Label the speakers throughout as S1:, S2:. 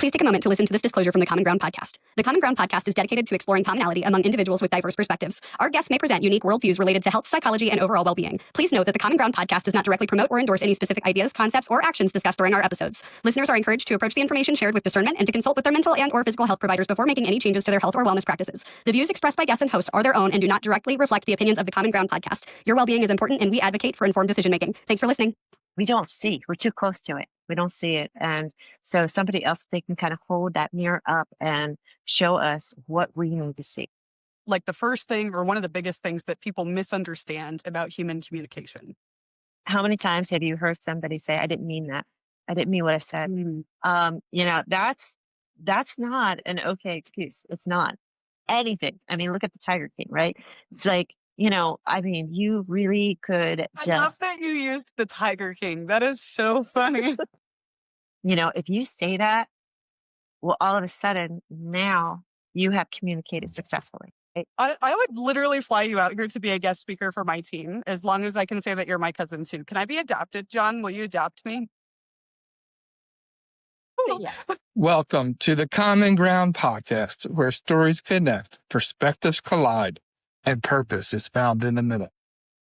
S1: Please take a moment to listen to this disclosure from the Common Ground podcast. The Common Ground podcast is dedicated to exploring commonality among individuals with diverse perspectives. Our guests may present unique worldviews related to health, psychology, and overall well-being. Please note that the Common Ground podcast does not directly promote or endorse any specific ideas, concepts, or actions discussed during our episodes. Listeners are encouraged to approach the information shared with discernment and to consult with their mental and/or physical health providers before making any changes to their health or wellness practices. The views expressed by guests and hosts are their own and do not directly reflect the opinions of the Common Ground podcast. Your well-being is important, and we advocate for informed decision-making. Thanks for listening.
S2: We don't see. We're too close to it. We don't see it. And so somebody else, they can kind of hold that mirror up and show us what we need to see.
S3: Like the first thing or one of the biggest things that people misunderstand about human communication.
S2: How many times have you heard somebody say, I didn't mean that. I didn't mean what I said. That's not an okay excuse. It's not anything. I mean, look at the Tiger King, right? It's like, you really could
S3: I love that you used the Tiger King. That is so funny.
S2: If you say that, well, all of a sudden now you have communicated successfully. Right?
S3: I would literally fly you out here to be a guest speaker for my team, as long as I can say that you're my cousin too. Can I be adopted, John? Will you adopt me?
S2: Yeah.
S4: Welcome to the Common Ground podcast, where stories connect, perspectives collide, and purpose is found in the middle.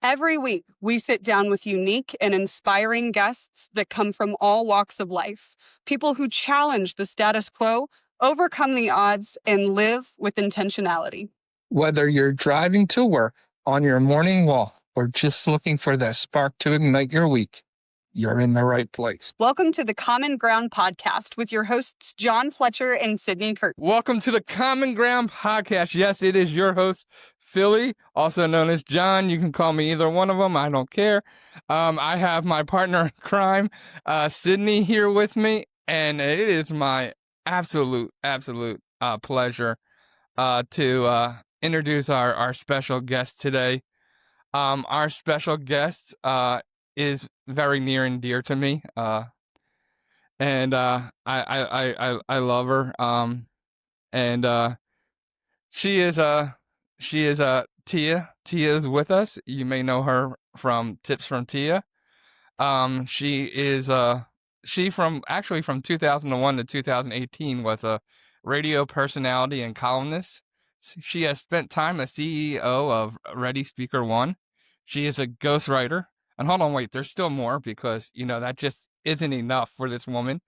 S3: Every week, we sit down with unique and inspiring guests that come from all walks of life. People who challenge the status quo, overcome the odds, and live with intentionality.
S4: Whether you're driving to work, on your morning walk, or just looking for that spark to ignite your week, you're in the right place.
S3: Welcome to the Common Ground podcast with your hosts, John Fletcher and Sydney Kirk.
S5: Welcome to the Common Ground podcast. Yes, it is your host, Philly, also known as John. You can call me either one of them. I don't care. I have my partner in crime, Sydney, here with me, and it is my absolute pleasure to introduce our special guest today. Our special guest is very near and dear to me, and I love her. And she is Tia. Tia is with us. You may know her from Tips from Tia. She from 2001 to 2018 was a radio personality and columnist. She has spent time as CEO of Ready Speaker One. She is a ghostwriter. And hold on, wait, there's still more, because, that just isn't enough for this woman.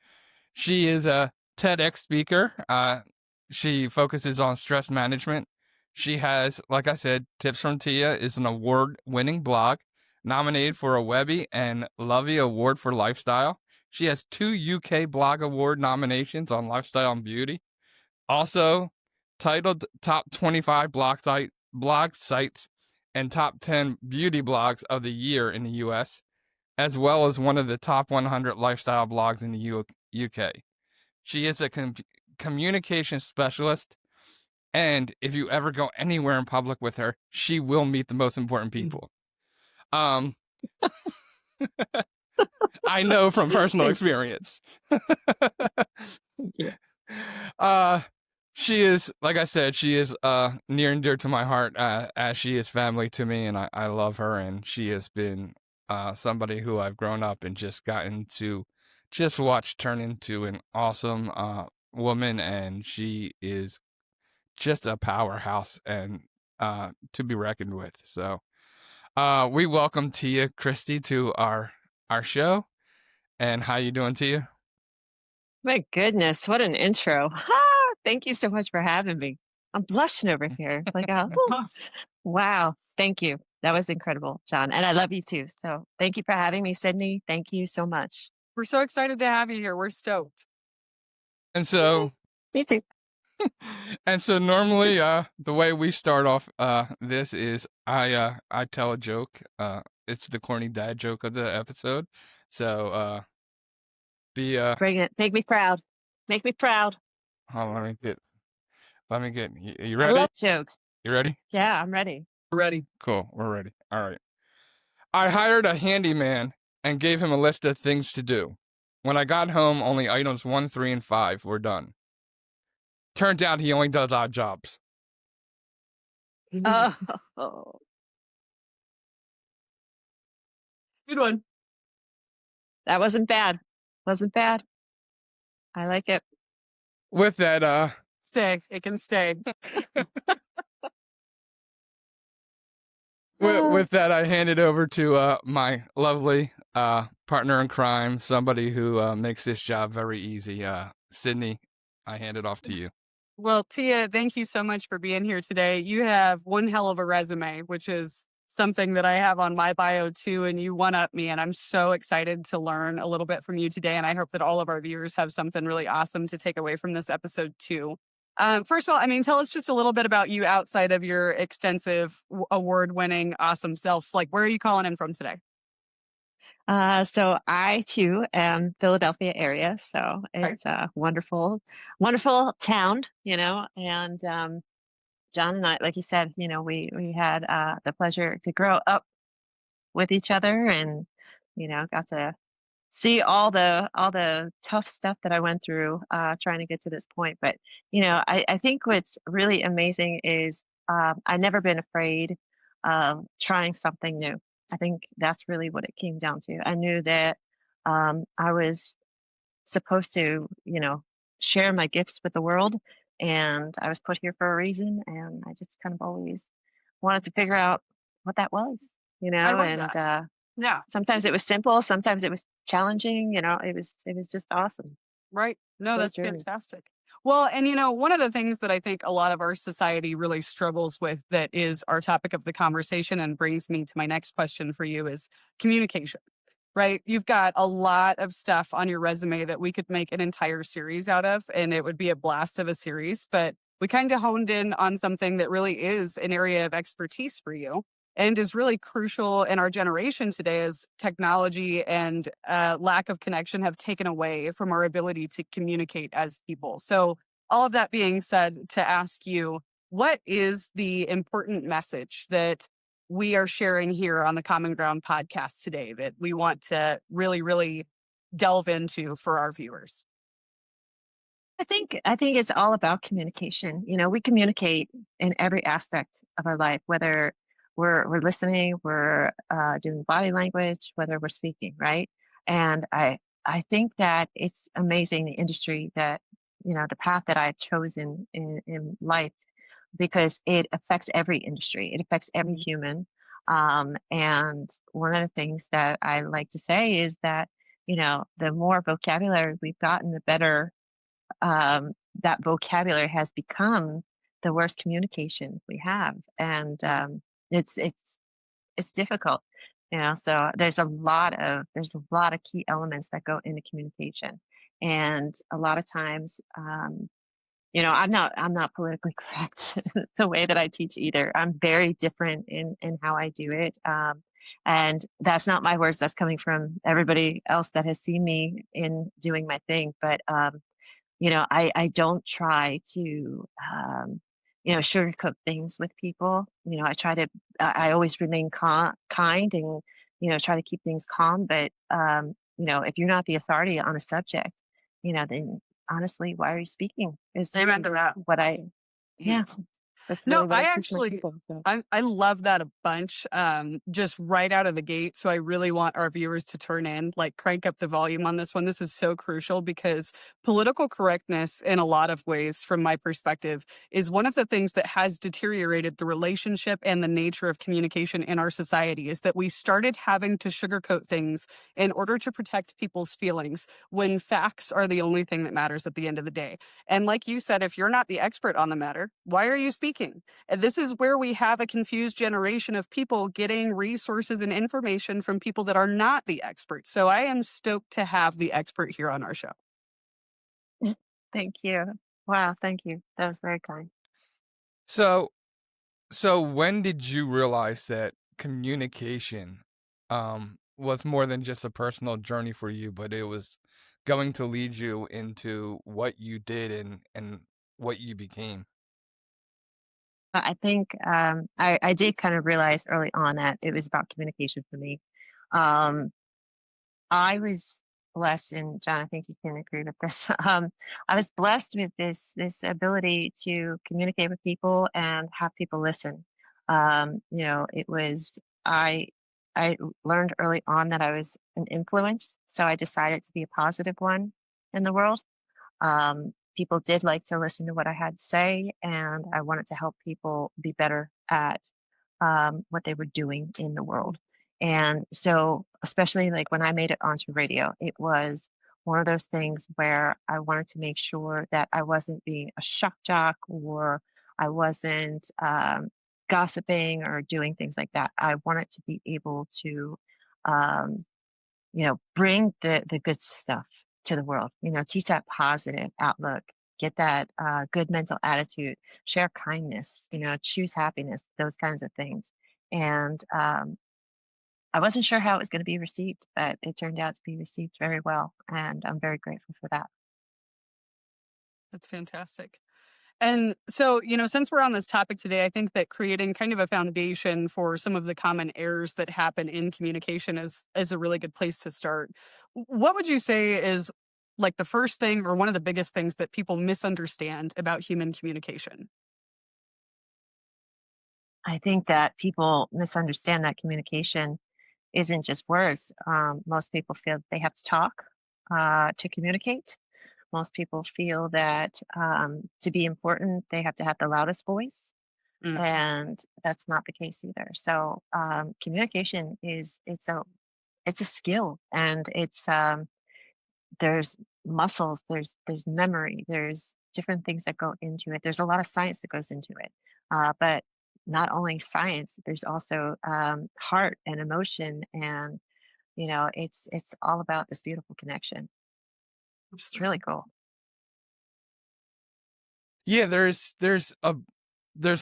S5: She is a TEDx speaker. She focuses on stress management. She has, like I said, Tips from Tia is an award-winning blog, nominated for a Webby and Lovey Award for Lifestyle. She has 2 UK Blog Award nominations on lifestyle and beauty. Also, titled Top 25 blog sites and top 10 beauty blogs of the year in the US, as well as one of the top 100 lifestyle blogs in the UK. She is a communication specialist, and if you ever go anywhere in public with her, she will meet the most important people. I know from personal experience.
S2: Thank you.
S5: She is, like I said, she is near and dear to my heart, as she is family to me, and I love her, and she has been somebody who I've grown up and just gotten to just watch turn into an awesome woman, and she is just a powerhouse and to be reckoned with. So we welcome Tia Cristy to our show. And how you doing, Tia?
S2: My goodness, what an intro. Thank you so much for having me. I'm blushing over here. Wow. Thank you. That was incredible, John. And I love you too. So thank you for having me, Sydney. Thank you so much.
S3: We're so excited to have you here. We're stoked.
S5: And so,
S2: Me too.
S5: and so normally, the way we start off this is I tell a joke. It's the corny dad joke of the episode. So
S2: Bring it. Make me proud. Make me proud.
S5: hold on, let me get you
S2: I
S5: ready?
S2: love jokes.
S5: You ready?
S2: Yeah, I'm ready.
S3: Ready.
S5: Cool, we're ready. All right. I hired a handyman and gave him a list of things to do. When I got home, only items 1, 3, and 5 were done. Turns out he only does odd jobs.
S2: Oh,
S3: Good one.
S2: that wasn't bad. Wasn't bad. I like it.
S5: with that,
S3: Stay. It can stay.
S5: with that, I hand it over to my lovely partner in crime, somebody who makes this job very easy. Sydney, I hand it off to you.
S3: Well, Tia, thank you so much for being here today. You have one hell of a resume, which is something that I have on my bio too, and you one up me. And I'm so excited to learn a little bit from you today. And I hope that all of our viewers have something really awesome to take away from this episode too. First of all, I mean, tell us just a little bit about you outside of your extensive award-winning awesome self. Like, where are you calling in from today?
S2: So I too am Philadelphia area, so
S3: Okay.
S2: it's a wonderful, wonderful town, and John and I, like you said, we had the pleasure to grow up with each other and, got to see all the tough stuff that I went through trying to get to this point. But, I think what's really amazing is I've never been afraid of trying something new. I think that's really what it came down to. I knew that I was supposed to, share my gifts with the world, and I was put here for a reason, and I just kind of always wanted to figure out what that was,
S3: I love
S2: and
S3: that. Yeah.
S2: sometimes it was simple, sometimes it was challenging, it was just awesome.
S3: Right. No,
S2: What a
S3: that's
S2: journey.
S3: fantastic. Well, and one of the things that I think a lot of our society really struggles with that is our topic of the conversation and brings me to my next question for you is communication, right? You've got a lot of stuff on your resume that we could make an entire series out of, and it would be a blast of a series, but we kind of honed in on something that really is an area of expertise for you and is really crucial in our generation today as technology and lack of connection have taken away from our ability to communicate as people. So all of that being said, to ask you, what is the important message that we are sharing here on the Common Ground podcast today that we want to really, really delve into for our viewers?
S2: I think it's all about communication. We communicate in every aspect of our life, whether we're listening, we're doing body language, whether we're speaking, right? And I think that it's amazing the industry that the path that I've chosen in life because it affects every industry, it affects every human. And one of the things that I like to say is that the more vocabulary we've gotten, the better that vocabulary has become the worst communication we have, and it's difficult, So there's a lot of key elements that go into communication, and a lot of times, I'm not politically correct the way that I teach either. I'm very different in how I do it, and that's not my words. That's coming from everybody else that has seen me in doing my thing, but. I don't try to, sugarcoat things with people. I always remain kind and, try to keep things calm. But, if you're not the authority on a subject, then honestly, why are you speaking? Is
S3: Amen to that.
S2: what yeah, that's
S3: No,
S2: really what
S3: I
S2: I teach my
S3: actually,
S2: people. So.
S3: I love that a bunch, just right out of the gate. So I really want our viewers to turn in, like crank up the volume on this one. This is so crucial because political correctness in a lot of ways, from my perspective, is one of the things that has deteriorated the relationship and the nature of communication in our society is that we started having to sugarcoat things in order to protect people's feelings when facts are the only thing that matters at the end of the day. And like you said, if you're not the expert on the matter, why are you speaking? And this is where we have a confused generation of people getting resources and information from people that are not the experts. So I am stoked to have the expert here on our show.
S2: Thank you. Wow, thank you. That was very kind.
S5: So when did you realize that communication was more than just a personal journey for you, but it was going to lead you into what you did and what you became?
S2: I think I did kind of realize early on that it was about communication for me. Um, I was blessed, and John, I think you can agree with this. I was blessed with this ability to communicate with people and have people listen. It was I learned early on that I was an influence, so I decided to be a positive one in the world. people did like to listen to what I had to say, and I wanted to help people be better at what they were doing in the world. And so, especially like when I made it onto radio, it was one of those things where I wanted to make sure that I wasn't being a shock jock, or I wasn't gossiping or doing things like that. I wanted to be able to, um, bring the good stuff to the world, teach that positive outlook, get that good mental attitude, share kindness, choose happiness, those kinds of things. And I wasn't sure how it was going to be received, but it turned out to be received very well. And I'm very grateful for that.
S3: That's fantastic. And so, since we're on this topic today, I think that creating kind of a foundation for some of the common errors that happen in communication is a really good place to start. What would you say is like the first thing or one of the biggest things that people misunderstand about human communication?
S2: I think that people misunderstand that communication isn't just words. Most people feel they have to talk to communicate. Most people feel that to be important, they have to have the loudest voice,
S3: Mm.
S2: and that's not the case either. So communication is it's a skill, and it's there's muscles, there's memory, there's different things that go into it. There's a lot of science that goes into it, but not only science, there's also heart and emotion, and it's all about this beautiful connection. It's really cool.
S5: Yeah, there's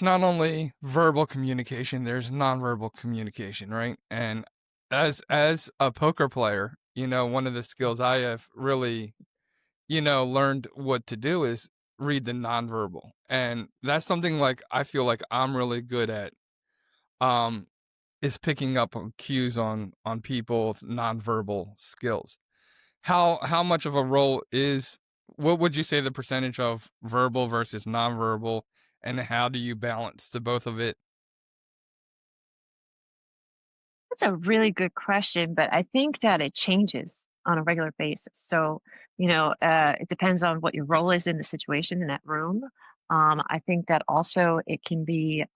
S5: not only verbal communication, there's nonverbal communication, right? And as a poker player, one of the skills I have really, learned what to do is read the nonverbal. And that's something like I feel like I'm really good at, is picking up on cues on people's nonverbal skills. How much of a role is, what would you say the percentage of verbal versus nonverbal, and how do you balance the both of it?
S2: That's a really good question, but I think that it changes on a regular basis. So, it depends on what your role is in the situation in that room. I think that also it can be,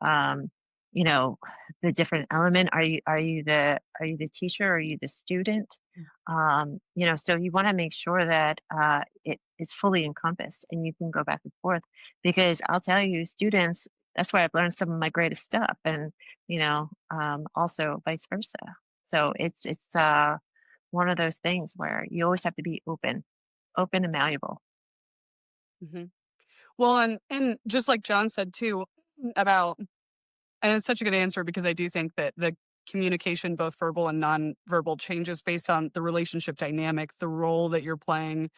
S2: you know, the different element. Are you the teacher? Are you the student? So you want to make sure that it is fully encompassed and you can go back and forth. Because I'll tell you, students, that's where I've learned some of my greatest stuff. And also vice versa. So it's one of those things where you always have to be open and malleable.
S3: Hmm. Well, and just like John said too about, and it's such a good answer because I do think that the communication, both verbal and nonverbal, changes based on the relationship dynamic, the role that you're playing,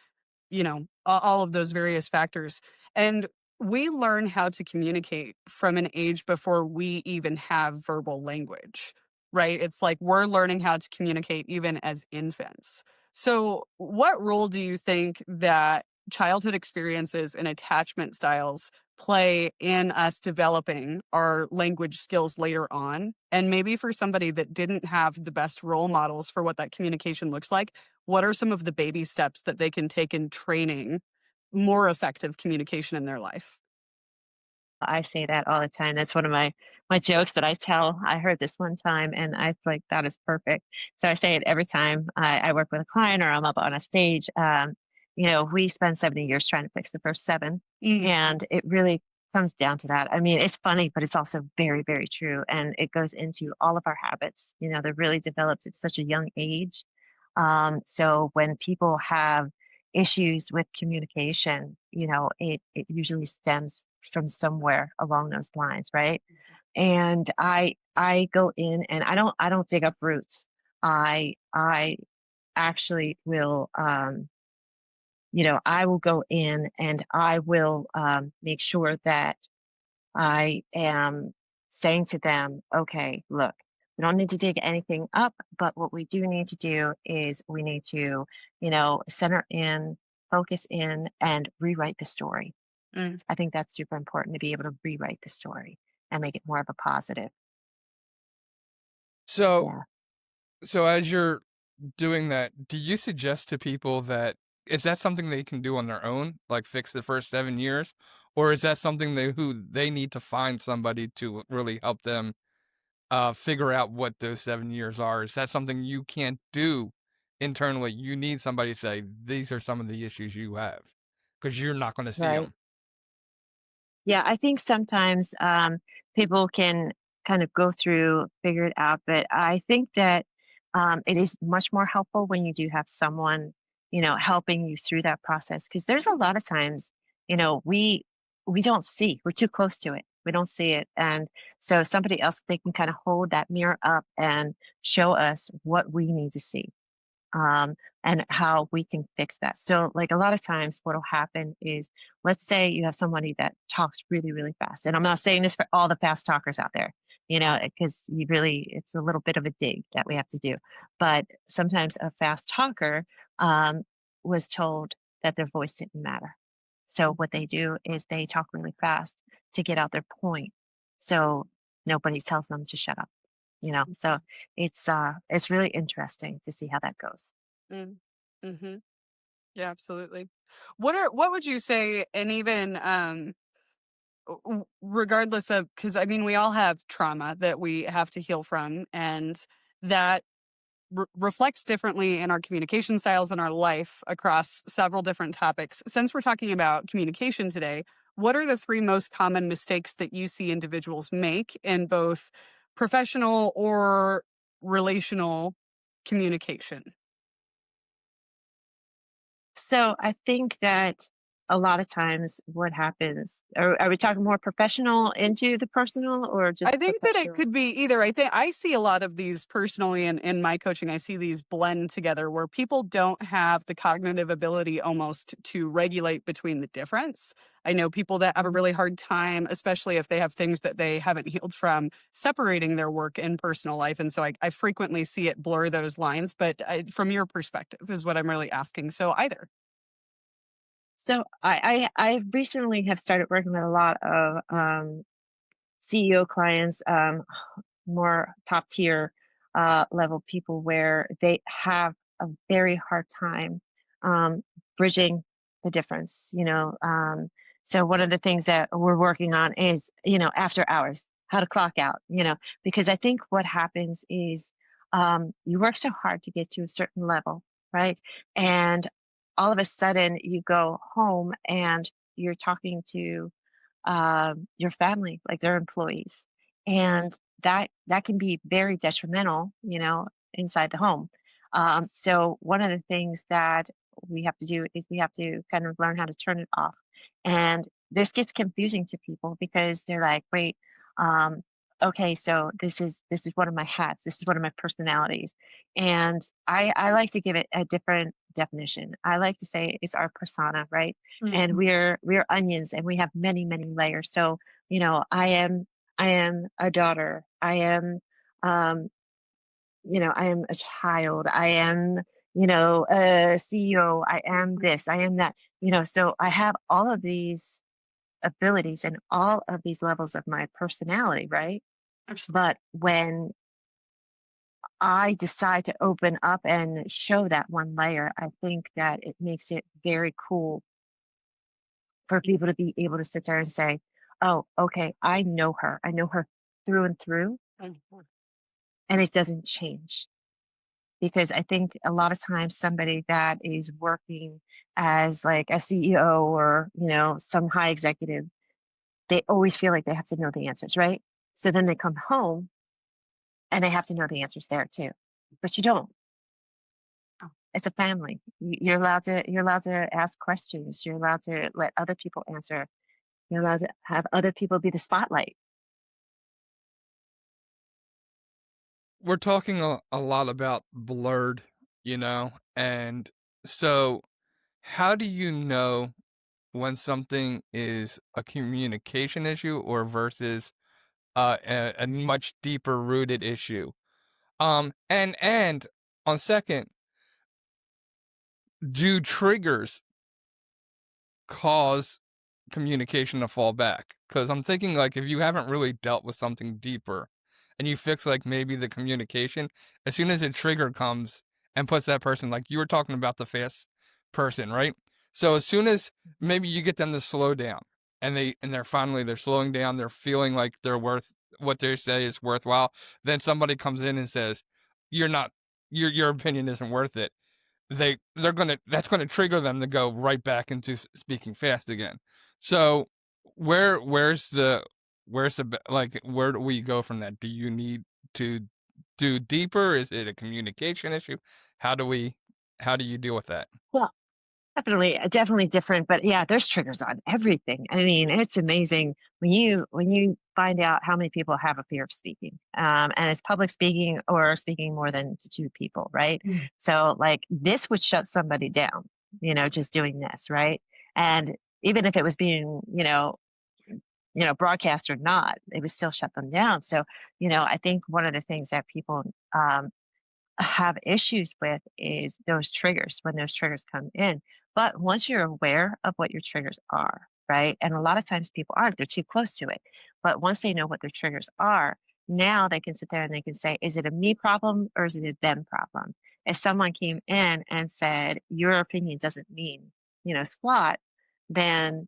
S3: all of those various factors. And we learn how to communicate from an age before we even have verbal language, right? It's like we're learning how to communicate even as infants. So, what role do you think that childhood experiences and attachment styles play in us developing our language skills later on? And maybe for somebody that didn't have the best role models for what that communication looks like, what are some of the baby steps that they can take in training more effective communication in their life?
S2: I say that all the time. That's one of my jokes that I tell. I heard this one time, and I was like, that is perfect. So I say it every time I work with a client or I'm up on a stage. We spend 70 years trying to fix the first seven,
S3: Mm.
S2: and it really comes down to that. I mean, it's funny, but it's also very, very true, and it goes into all of our habits. They're really developed at such a young age. So when people have issues with communication, it usually stems from somewhere along those lines, right? And I go in and I don't dig up roots. I actually will I will go in and I will make sure that I am saying to them, okay, look, we don't need to dig anything up, but what we do need to do is we need to, center in, focus in, and rewrite the story.
S3: Mm.
S2: I think that's super important to be able to rewrite the story and make it more of a positive.
S5: So
S2: Yeah.
S5: so as you're doing that, do you suggest to people that is that something they can do on their own, like fix the first 7 years? Or is that something they need to find somebody to really help them figure out what those 7 years are? Is that something you can't do internally? You need somebody to say, these are some of the issues you have, because you're not going to see
S2: Right.
S5: them.
S2: Yeah, I think sometimes people can kind of go through, figure it out, but I think that it is much more helpful when you do have someone, helping you through that process. Because there's a lot of times, we don't see, we're too close to it. We don't see it. And so somebody else, they can kind of hold that mirror up and show us what we need to see, um, and how we can fix that. So, like a lot of times, what'll happen is, let's say you have somebody that talks really, really fast, and I'm not saying this for all the fast talkers out there, because it's a little bit of a dig that we have to do. But sometimes a fast talker was told that their voice didn't matter. So what they do is they talk really fast to get out their point. So nobody tells them to shut up. So it's really interesting to see how that goes.
S3: Mm. Mm-hmm. Yeah, absolutely. What would you say, and even regardless of, because I mean, we all have trauma that we have to heal from, and that reflects differently in our communication styles in our life across several different topics. Since we're talking about communication today, what are the three most common mistakes that you see individuals make in both professional or relational communication?
S2: So I think that a lot of times what happens, are we talking more professional into the personal or
S3: I
S2: just
S3: think that it
S2: professional?
S3: could be either. I think I see a lot of these personally in my coaching. I see these blend together where people don't have the cognitive ability almost to regulate between the difference. I know people that have a really hard time, especially if they have things that they haven't healed from, separating their work and personal life. And so I frequently see it blur those lines. But from your perspective is what I'm really asking. So either.
S2: So I recently have started working with a lot of CEO clients, more top tier level people where they have a very hard time um, bridging the difference. So one of the things that we're working on is, after hours, how to clock out. Because I think what happens is you work so hard to get to a certain level, right? And all of a sudden you go home and you're talking to your family, like their employees, and that can be very detrimental, inside the home. So one of the things that we have to do is we have to kind of learn how to turn it off, and this gets confusing to people because they're like, wait, um, okay, so this is one of my hats, this is one of my personalities, and I like to give it a different definition. I like to say it's our persona, right? And we're onions and we have many many layers. So I am a daughter, um I am a child, I am a CEO, I am this, I am that, so I have all of these abilities and all of these levels of my personality, right? But when I decide to open up and show that one layer, I think that it makes it very cool for people to be able to sit there and say, oh, okay, I know her. I know her through and through, and it doesn't change. Because I think a lot of times somebody that is working as like a CEO or, some high executive, they always feel like they have to know the answers, right? So then they come home and they have to know the answers there too. But you don't. It's a family. You're allowed to ask questions. You're allowed to let other people answer. You're allowed to have other people be the spotlight.
S5: We're talking a lot about blurred, and so how do you know when something is a communication issue or versus a much deeper rooted issue? And on second, do triggers cause communication to fall back? Because I'm thinking, like, if you haven't really dealt with something deeper and you fix, like, maybe the communication, as soon as a trigger comes and puts that person, like you were talking about the person, right? So as soon as maybe you get them to slow down, and they're slowing down, they're feeling like they're worth what they say is worthwhile. Then somebody comes in and says, "You're not, your opinion isn't worth it." That's gonna trigger them to go right back into speaking fast again. So where's the like, where do we go from that? Do you need to do deeper? Is it a communication issue? How do you deal with that?
S2: Well, definitely different, but yeah, there's triggers on everything. I mean, it's amazing when you find out how many people have a fear of speaking, and it's public speaking or speaking more than to two people, right? So like this would shut somebody down, just doing this, right? And even if it was being, broadcast or not, it would still shut them down. So, I think one of the things that people have issues with is those triggers when those triggers come in. But once you're aware of what your triggers are, right? And a lot of times people aren't, they're too close to it. But once they know what their triggers are, now they can sit there and they can say, is it a me problem or is it a them problem? If someone came in and said, your opinion doesn't mean, squat, then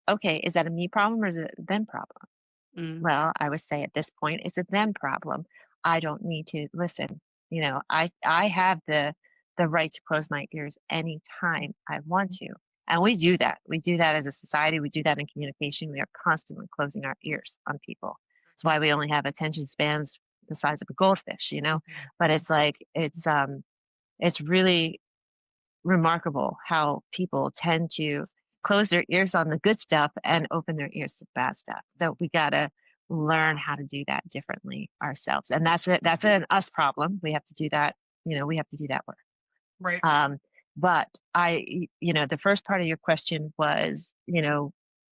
S2: okay, is that a me problem or is it a them problem? Well, I would say at this point, it's a them problem. I don't need to listen. I have the right to close my ears anytime I want to. And we do that. We do that as a society. We do that in communication. We are constantly closing our ears on people. That's why we only have attention spans the size of a goldfish. But it's like it's really remarkable how people tend to close their ears on the good stuff and open their ears to bad stuff. So we gotta learn how to do that differently ourselves, and that's an us problem. We have to do that. We have to do that work.
S3: Right.
S2: But the first part of your question was,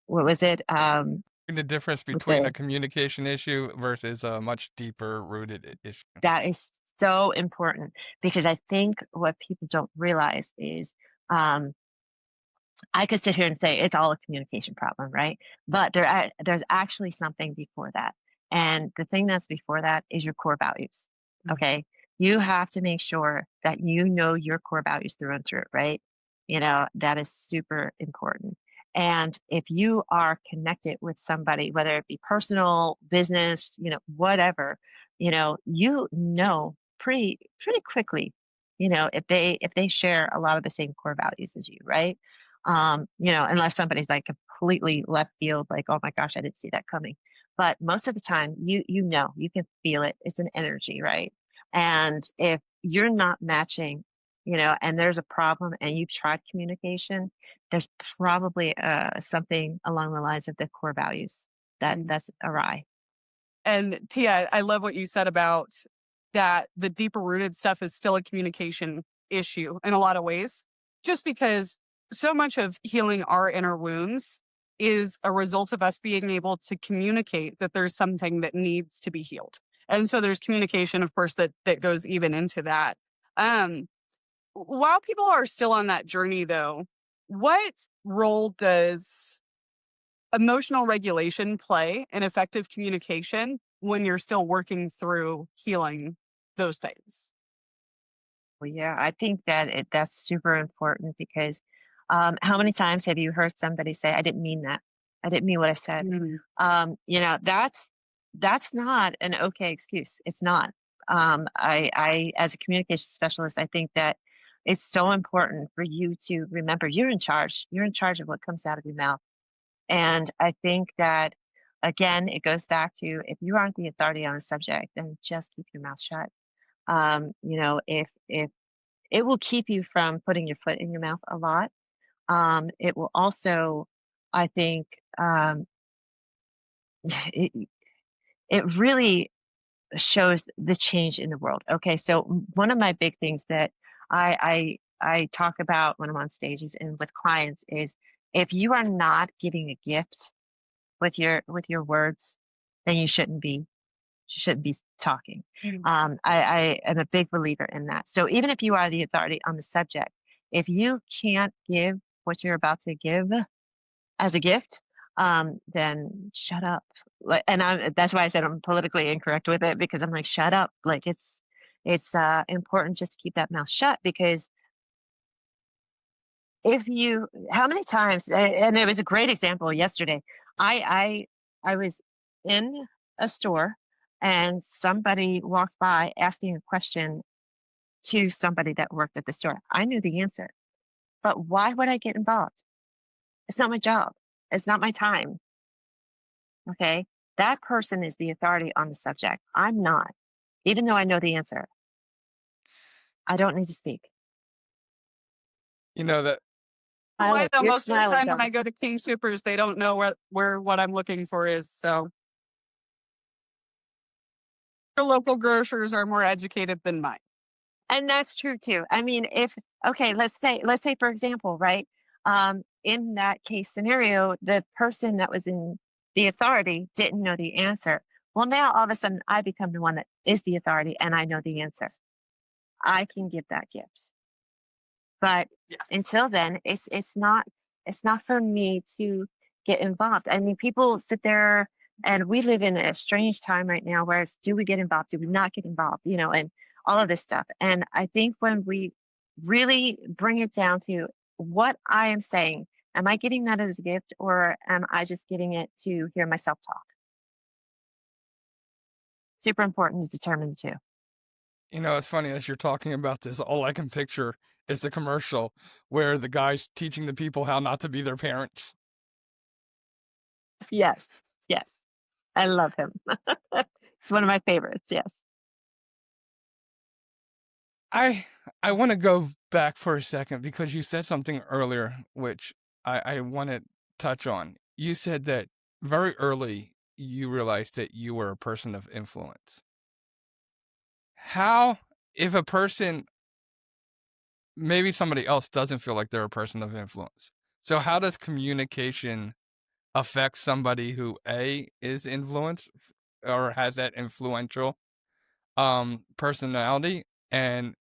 S2: what was it?
S5: The difference between a communication issue versus a much deeper rooted issue.
S2: That is so important, because I think what people don't realize is, I could sit here and say it's all a communication problem, right? But there's actually something before that. And the thing that's before that is your core values. Okay. You have to make sure that you know your core values through and through, right? That is super important. And if you are connected with somebody, whether it be personal, business, whatever, pretty quickly, if they share a lot of the same core values as you, right? Unless somebody's like completely left field, like, oh my gosh, I didn't see that coming. But most of the time, you can feel it. It's an energy, right? And if you're not matching, and there's a problem and you've tried communication, there's probably something along the lines of the core values that's awry.
S3: And Tia, I love what you said about that the deeper rooted stuff is still a communication issue in a lot of ways, just because so much of healing our inner wounds is a result of us being able to communicate that there's something that needs to be healed. And so there's communication, of course, that goes even into that. While people are still on that journey, though, what role does emotional regulation play in effective communication when you're still working through healing those things?
S2: Well, yeah, I think that that's super important, because how many times have you heard somebody say, I didn't mean that. I didn't mean what I said. That's not an okay excuse. It's not. I, as a communication specialist, I think that it's so important for you to remember you're in charge. You're in charge of what comes out of your mouth. And I think that, again, it goes back to, if you aren't the authority on a subject, then just keep your mouth shut. If it will keep you from putting your foot in your mouth a lot. It will also, I think, it really shows the change in the world. Okay, so one of my big things that I talk about when I'm on stages and with clients is, if you are not giving a gift with your words, then you shouldn't be talking. I am a big believer in that. So even if you are the authority on the subject, if you can't give what you're about to give as a gift, then shut up. And that's why I said I'm politically incorrect with it, because I'm like, shut up. Like it's important just to keep that mouth shut, because how many times, and it was a great example yesterday. I was in a store and somebody walked by asking a question to somebody that worked at the store. I knew the answer, but why would I get involved? It's not my job. It's not my time. Okay. That person is the authority on the subject. I'm not, even though I know the answer. I don't need to speak.
S5: You know that
S3: Why though?
S2: You're
S3: Most of the
S2: smiling,
S3: time when
S2: John.
S3: I go to King Supers, they don't know what I'm looking for is. So your local grocers are more educated than mine.
S2: And that's true too. I mean, let's say for example, right? In that case scenario, the person that was in the authority didn't know the answer. Well, now all of a sudden I become the one that is the authority and I know the answer. I can give that gift. But
S3: Yes.
S2: until then, it's not for me to get involved. I mean, people sit there, and we live in a strange time right now where it's, do we get involved? Do we not get involved? You know, and all of this stuff. And I think when we really bring it down to what I am saying, am I getting that as a gift, or am I just getting it to hear myself talk? Super important to determine the two.
S5: You know, it's funny as you're talking about this, all I can picture is the commercial where the guy's teaching the people how not to be their parents.
S2: Yes, yes. I love him. It's one of my favorites. Yes.
S5: I want to go back for a second because you said something earlier which I want to touch on. You said that very early you realized that you were a person of influence. How, if a person, maybe somebody else doesn't feel like they're a person of influence, so how does communication affect somebody who is influenced or has that influential personality, and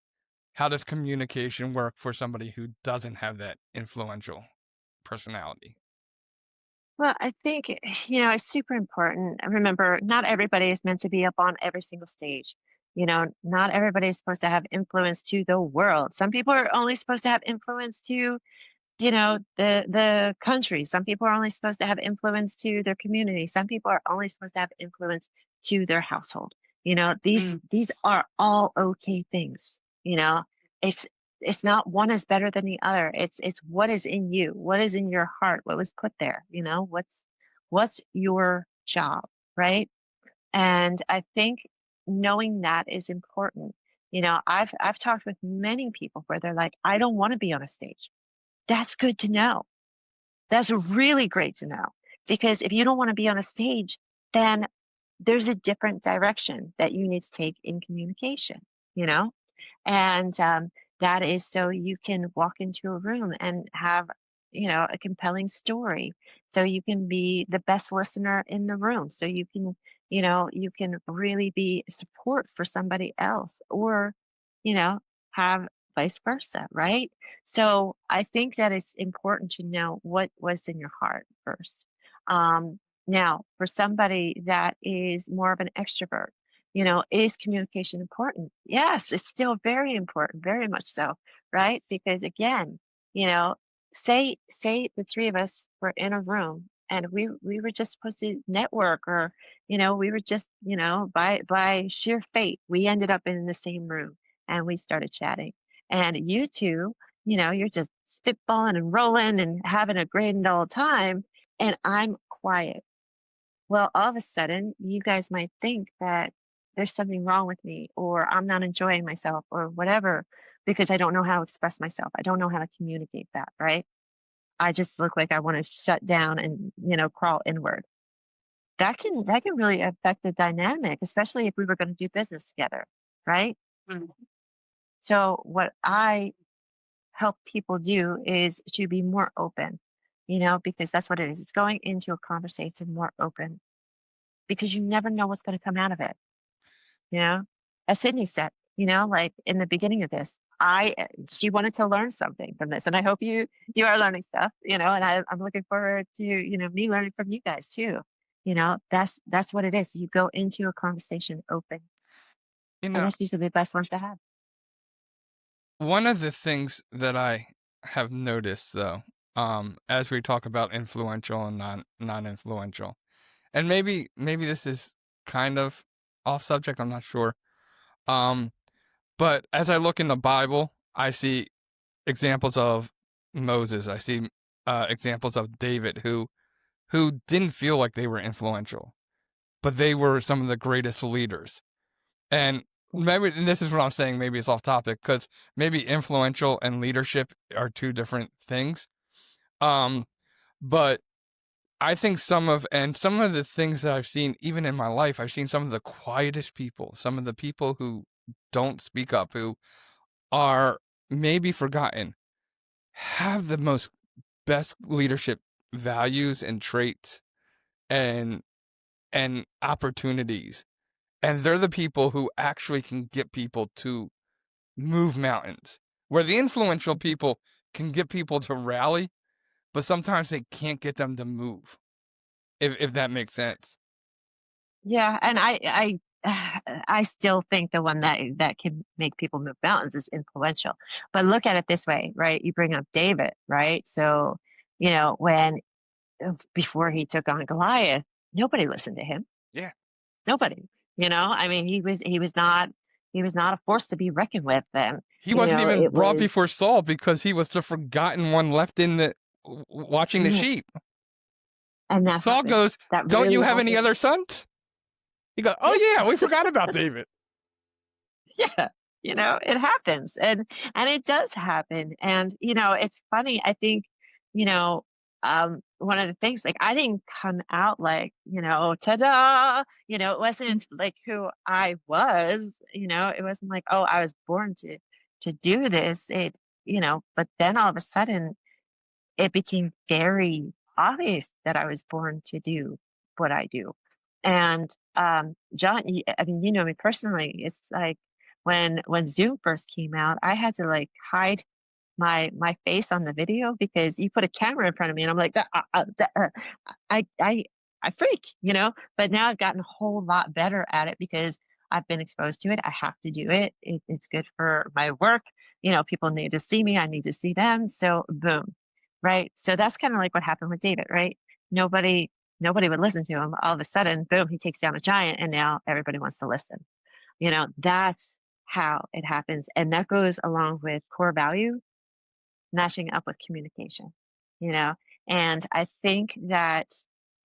S5: how does communication work for somebody who doesn't have that influential personality?
S2: Well, I think, it's super important. Remember, not everybody is meant to be up on every single stage. Not everybody is supposed to have influence to the world. Some people are only supposed to have influence to, the country. Some people are only supposed to have influence to their community. Some people are only supposed to have influence to their household. These are all okay things. It's it's not one is better than the other. It's what is in you, what is in your heart, what was put there. What's your job, right? And I think knowing that is important. I've talked with many people where they're like, I don't want to be on a stage. That's good to know. That's really great to know, because if you don't want to be on a stage, then there's a different direction that you need to take in communication, and that is so you can walk into a room and have, a compelling story. So you can be the best listener in the room. So you can really be support for somebody else, or, have vice versa, right? So I think that it's important to know what was in your heart first. Now, for somebody that is more of an extrovert, is communication important? Yes, it's still very important, very much so, right? Because again, say the three of us were in a room and we were just supposed to network, or we were just, by sheer fate, we ended up in the same room and we started chatting. And you two, you're just spitballing and rolling and having a grand old time, and I'm quiet. Well, all of a sudden, you guys might think that there's something wrong with me, or I'm not enjoying myself, or whatever, because I don't know how to express myself. I don't know how to communicate that, right? I just look like I want to shut down and, crawl inward. That can really affect the dynamic, especially if we were going to do business together, right?
S3: Mm.
S2: So what I help people do is to be more open, because that's what it is. It's going into a conversation more open, because you never know what's going to come out of it. As Sydney said, like in the beginning of this, she wanted to learn something from this, and I hope you are learning stuff, and I'm looking forward to, me learning from you guys too. That's what it is. You go into a conversation open,
S5: You
S2: and
S5: know,
S2: that's usually the best ones to have.
S5: one of the things that I have noticed though, as we talk about influential and non-influential, and maybe this is kind of off subject, I'm not sure. But as I look in the Bible, I see examples of Moses. I see examples of David who didn't feel like they were influential, but they were some of the greatest leaders. And maybe, and this is what I'm saying, maybe it's off topic, because maybe influential and leadership are two different things. But I think some of the things that I've seen, even in my life, I've seen some of the quietest people, some of the people who don't speak up, who are maybe forgotten, have the most best leadership values and traits and opportunities. And they're the people who actually can get people to move mountains, where the influential people can get people to rally, but sometimes they can't get them to move, if that makes sense.
S2: Yeah, and I still think the one that can make people move mountains is influential. But look at it this way, right? You bring up David, right? So, when before he took on Goliath, nobody listened to him.
S5: Yeah.
S2: Nobody. I mean, he was not a force to be reckoned with then.
S5: He wasn't even
S2: It
S5: brought
S2: was
S5: before Saul because he was the forgotten one left in the watching the
S2: yeah,
S5: sheep.
S2: and that
S5: Saul
S2: happened.
S5: goes,
S2: That
S5: "Don't you
S2: really
S5: have any
S2: happened.
S5: other sons?" He goes, "Oh
S2: Yeah.
S5: yeah, we forgot about David."
S2: Yeah, it happens, and it does happen. And it's funny. I think, one of the things, like, I didn't come out like, ta-da, it wasn't like who I was. It wasn't like, oh, I was born to do this. But then all of a sudden it became very obvious that I was born to do what I do. And John, I mean, you know me personally. It's like when Zoom first came out, I had to like hide my face on the video because you put a camera in front of me, and I'm like, I freak, But now I've gotten a whole lot better at it because I've been exposed to it. I have to do it. It's good for my work. People need to see me. I need to see them. So boom, right? So that's kind of like what happened with David, right? Nobody would listen to him. All of a sudden, boom, he takes down a giant, and now everybody wants to listen. That's how it happens, and that goes along with core value matching up with communication. You know, and I think that,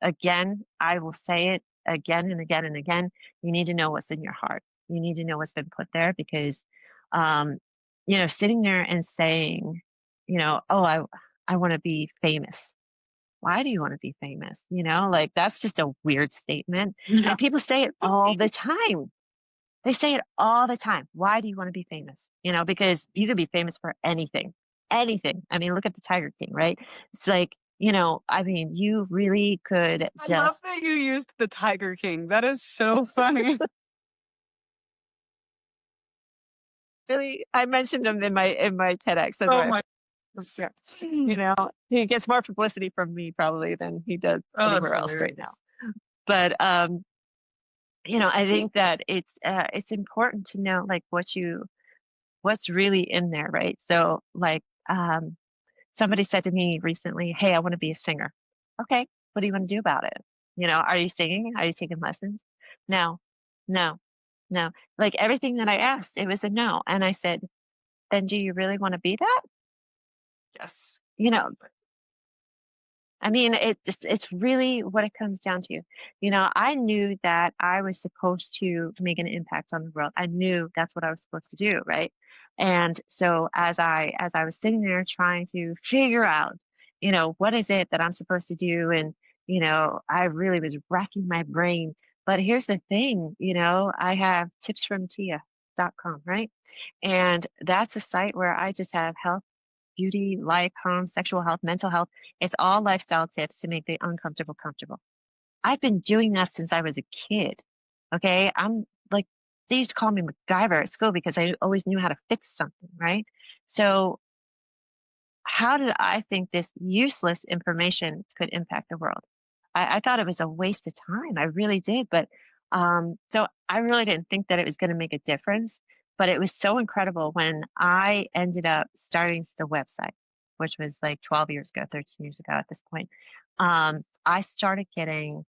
S2: again, I will say it again and again and again. You need to know what's in your heart. You need to know what's been put there because, sitting there and saying, oh, I want to be famous. Why do you want to be famous? Like, that's just a weird statement.
S3: Yeah.
S2: And people say it all the time. They say it all the time. Why do you want to be famous? Because you could be famous for anything, anything. I mean, look at the Tiger King, right? It's like, I mean, you really could
S3: I love
S2: just
S3: that you used the Tiger King. That is so funny.
S2: really, I mentioned him in my TEDx. That's
S3: Oh
S2: why,
S3: my.
S2: yeah. He gets more publicity from me probably than he does
S3: Oh, that's
S2: anywhere else right
S3: hilarious.
S2: now. But, I think that it's important to know like what's really in there, right? So like, somebody said to me recently, "Hey, I want to be a singer." Okay, what do you want to do about it? Are you singing? Are you taking lessons? No, no, no. Like everything that I asked, it was a no. And I said, then do you really want to be that?
S3: Yes.
S2: You know, I mean, it's really what it comes down to. I knew that I was supposed to make an impact on the world. I knew that's what I was supposed to do, right? And so as I was sitting there trying to figure out, what is it that I'm supposed to do, and I really was racking my brain. But here's the thing, I have tipsfromtia.com, right? And that's a site where I just have health, beauty, life, home, sexual health, mental health. It's all lifestyle tips to make the uncomfortable comfortable. I've been doing that since I was a kid. Okay. I'm like, they used to call me MacGyver at school because I always knew how to fix something, right? So, how did I think this useless information could impact the world? I thought it was a waste of time. I really did. But so I really didn't think that it was going to make a difference. But it was so incredible when I ended up starting the website, which was like 12 years ago, 13 years ago at this point, I started getting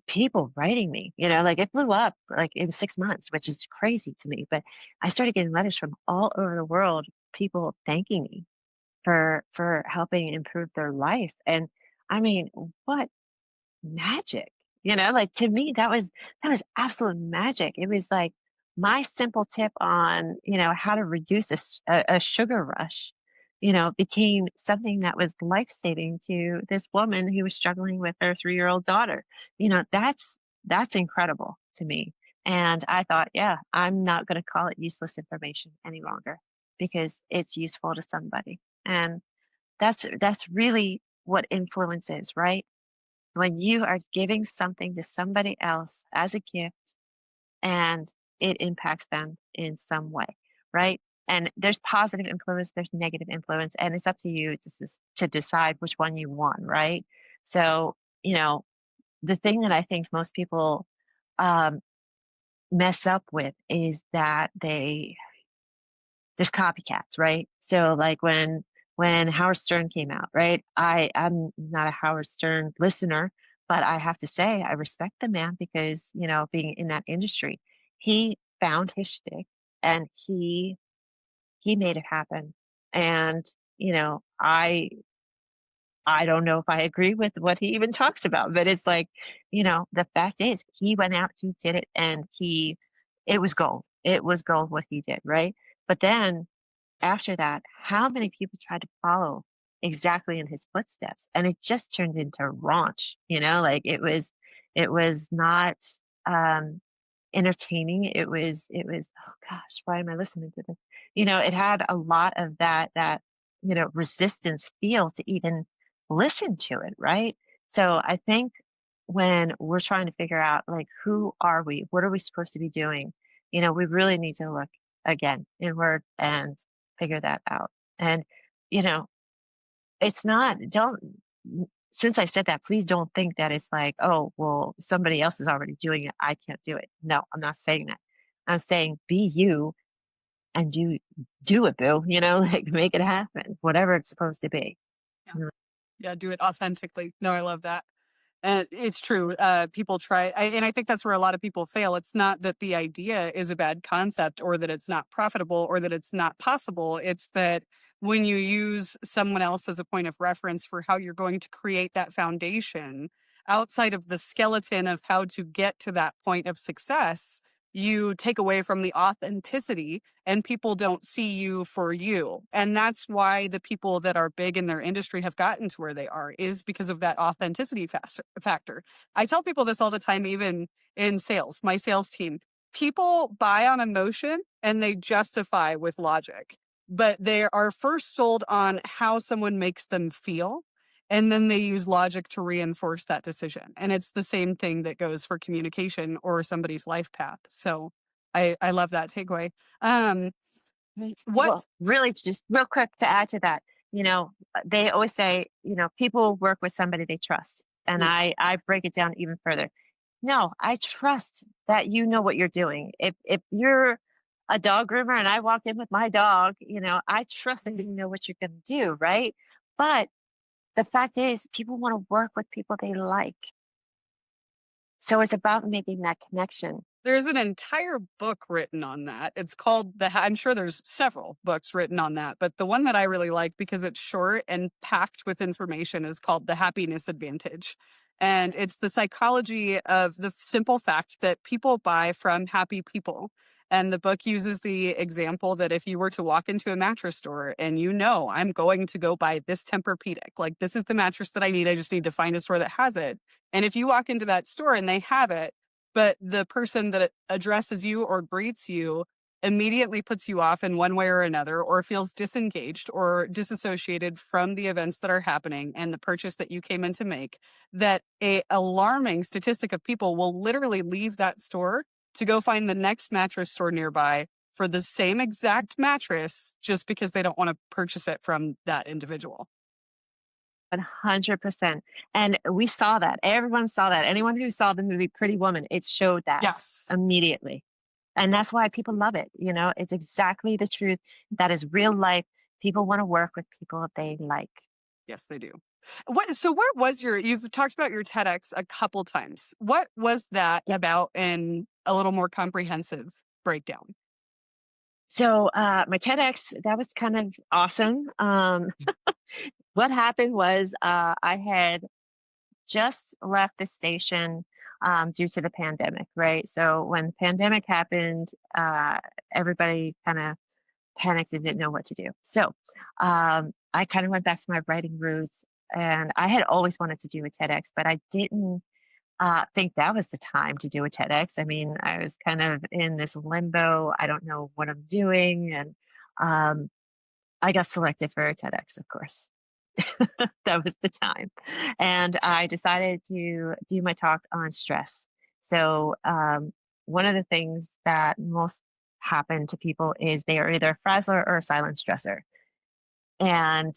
S2: people writing me, like it blew up like in 6 months, which is crazy to me. But I started getting letters from all over the world, people thanking me for helping improve their life. And I mean, what magic, like to me, that was absolute magic. It was like my simple tip on, how to reduce a sugar rush, became something that was life-saving to this woman who was struggling with her 3-year-old daughter. That's incredible to me. And I thought, yeah, I'm not going to call it useless information any longer because it's useful to somebody. And that's really what influence is, right? When you are giving something to somebody else as a gift and it impacts them in some way, right? And there's positive influence, there's negative influence, and it's up to you to decide which one you want, right? So, the thing that I think most people um, mess up with is that there's copycats, right? So like when Howard Stern came out, right? I'm not a Howard Stern listener, but I have to say I respect the man because, being in that industry, he found his shtick and he made it happen. And, I don't know if I agree with what he even talks about, but it's like, the fact is he went out, he did it, and it was gold. It was gold what he did, right? But then after that, how many people tried to follow exactly in his footsteps? And it just turned into raunch, like it was not entertaining. It was, oh gosh, why am I listening to this? It had a lot of that, resistance feel to even listen to it, right? So I think when we're trying to figure out like who are we? What are we supposed to be doing? We really need to look again inward and figure that out. And, you know, it's not, don't, since I said that, please don't think that it's like, oh, well, somebody else is already doing it. I can't do it. No, I'm not saying that. I'm saying be you and do it, boo, like make it happen, whatever it's supposed to be.
S3: Yeah, do it authentically. No, I love that. And it's true. People try, and I think that's where a lot of people fail. It's not that the idea is a bad concept or that it's not profitable or that it's not possible. It's that when you use someone else as a point of reference for how you're going to create that foundation outside of the skeleton of how to get to that point of success, you take away from the authenticity and people don't see you for you. And that's why the people that are big in their industry have gotten to where they are, is because of that authenticity factor. I tell people this all the time, even in sales, my sales team. People buy on emotion and they justify with logic, but they are first sold on how someone makes them feel. And then they use logic to reinforce that decision. And it's the same thing that goes for communication or somebody's life path. So I love that takeaway. What?
S2: Well, really, just real quick to add to that, they always say, people work with somebody they trust. And
S3: Yeah.
S2: I break it down even further. No, I trust that you know what you're doing. If you're a dog groomer and I walk in with my dog, I trust that you know what you're going to do, right? But the fact is, people want to work with people they like. So it's about making that connection.
S3: There's an entire book written on that. It's called I'm sure there's several books written on that, but the one that I really like because it's short and packed with information is called The Happiness Advantage. And it's the psychology of the simple fact that people buy from happy people. And the book uses the example that if you were to walk into a mattress store and I'm going to go buy this Tempur-Pedic, like this is the mattress that I need. I just need to find a store that has it. And if you walk into that store and they have it, but the person that addresses you or greets you immediately puts you off in one way or another, or feels disengaged or disassociated from the events that are happening and the purchase that you came in to make, that a alarming statistic of people will literally leave that store to go find the next mattress store nearby for the same exact mattress just because they don't want to purchase it from that individual.
S2: 100%. And we saw that. Everyone saw that. Anyone who saw the movie Pretty Woman, it showed that
S3: Yes.
S2: immediately. And that's why people love it. It's exactly the truth. That is real life. People want to work with people that they like.
S3: Yes, they do. So what was you've talked about your TEDx a couple times. What was that about in a little more comprehensive breakdown?
S2: So my TEDx, that was kind of awesome. What happened was I had just left the station due to the pandemic, right? So when the pandemic happened, everybody kind of panicked and didn't know what to do. So I kind of went back to my writing roots, and I had always wanted to do a TEDx, but I didn't think that was the time to do a TEDx. I mean, I was kind of in this limbo. I don't know what I'm doing, and um, I got selected for a TEDx, of course. That was the time. And I decided to do my talk on stress. So, one of the things that most happen to people is they are either a frazzler or a silent stressor. And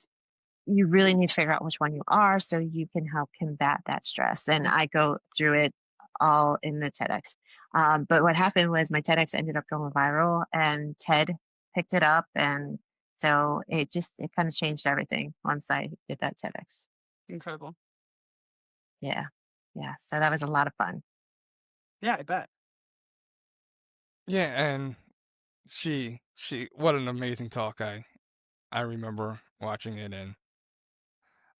S2: you really need to figure out which one you are so you can help combat that stress. And I go through it all in the TEDx. But what happened was my TEDx ended up going viral, and TED picked it up. And so it kind of changed everything once I did that TEDx.
S3: Incredible.
S2: Yeah. Yeah. So that was a lot of fun.
S3: Yeah, I bet.
S5: Yeah, and what an amazing talk. I remember watching it, and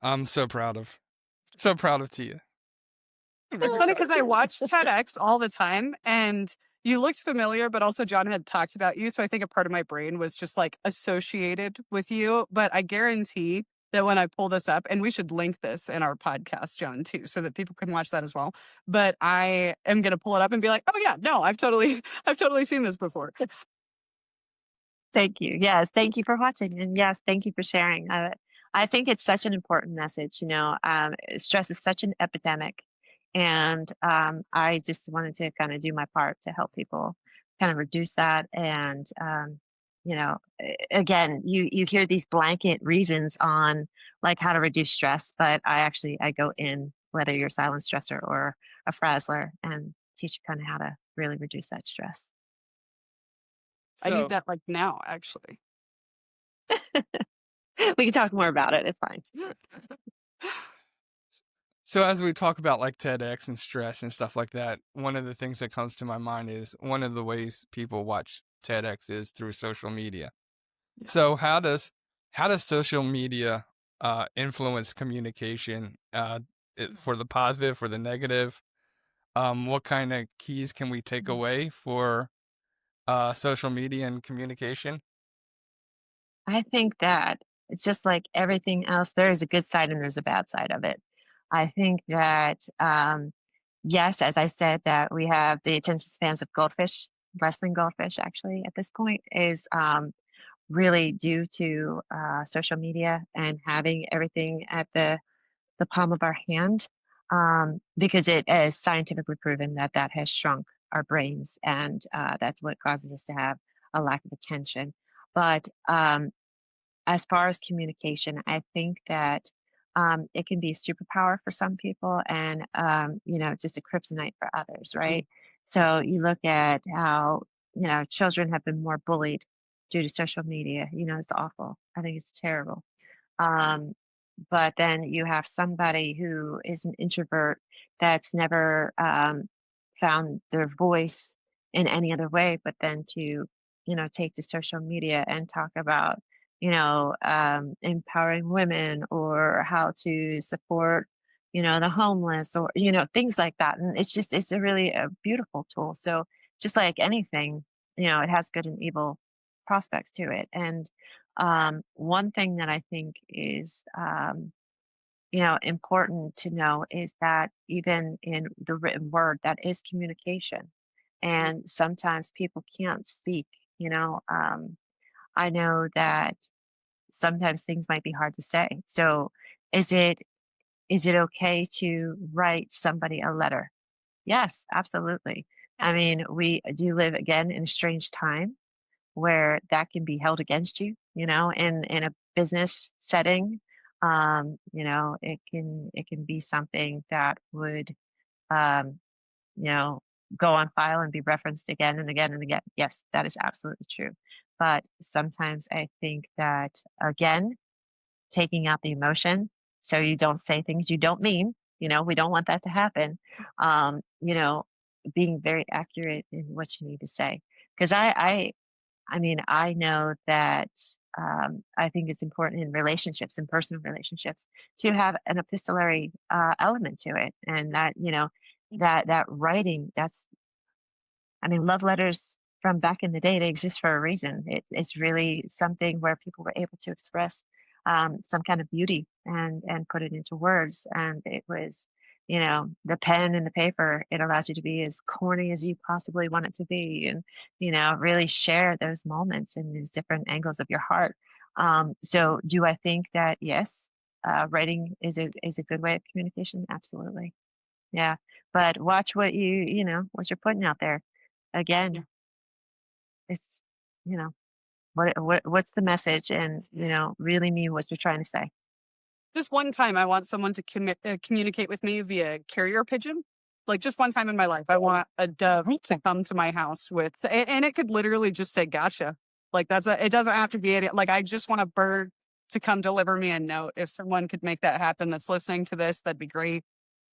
S5: I'm so proud of Tia.
S3: It's funny because I watch TEDx all the time, and you looked familiar, but also John had talked about you. So I think a part of my brain was just like associated with you. But I guarantee that when I pull this up, and we should link this in our podcast, John, too, so that people can watch that as well. But I am going to pull it up and be like, oh yeah, no, I've totally seen this before.
S2: Thank you. Yes, thank you for watching, and yes, thank you for sharing. I think it's such an important message. Stress is such an epidemic, and I just wanted to kind of do my part to help people kind of reduce that. And again, you hear these blanket reasons on like how to reduce stress, but I go in whether you're a silent stressor or a frazzler and teach you kind of how to really reduce that stress.
S3: I need
S5: So
S3: that like now, actually.
S2: We can talk more about it. It's fine.
S5: So as we talk about like TEDx and stress and stuff like that, one of the things that comes to my mind is one of the ways people watch TEDx is through social media. So how does social media influence communication for the positive, for the negative? What kind of keys can we take away for social media and communication?
S2: I think that it's just like everything else. There is a good side and there's a bad side of it. I think that, yes, as I said, that we have the attention spans of goldfish, less than goldfish actually at this point is really due to social media and having everything at the palm of our hand, because it is scientifically proven that that has shrunk our brains, and that's what causes us to have a lack of attention. But as far as communication, I think that it can be a superpower for some people, and just a kryptonite for others, right? So you look at how children have been more bullied due to social media. It's awful. I think it's terrible. Um, but then you have somebody who is an introvert that's never found their voice in any other way, but then to, take to social media and talk about, empowering women or how to support, the homeless or, things like that. And it's a beautiful tool. So just like anything, it has good and evil prospects to it. And one thing that I think is, important to know is that even in the written word, that is communication. And sometimes people can't speak, I know that sometimes things might be hard to say. So is it okay to write somebody a letter? Yes, absolutely. I mean, we do live again in a strange time where that can be held against you, in a business setting. It can be something that would, um, you know, go on file and be referenced again and again and again. Yes, that is absolutely true. But sometimes I think that, again, taking out the emotion so you don't say things you don't mean, we don't want that to happen. You know, being very accurate in what you need to say. Because I mean, I know that I think it's important in relationships, in personal relationships, to have an epistolary element to it, and that that writing. I mean, love letters from back in the day, they exist for a reason. It's really something where people were able to express some kind of beauty and put it into words. And it was, the pen and the paper, it allows you to be as corny as you possibly want it to be and, really share those moments and these different angles of your heart. So do I think that, yes, writing is a good way of communication? Absolutely. Yeah. But watch what you're putting out there. Again, it's, you know, what's the message and, really mean what you're trying to say.
S3: Just one time, I want someone to communicate with me via carrier pigeon. Like just one time in my life, I want a dove to come to my house and it could literally just say "gotcha." Like it doesn't have to be any. Like I just want a bird to come deliver me a note. If someone could make that happen, that's listening to this, that'd be great.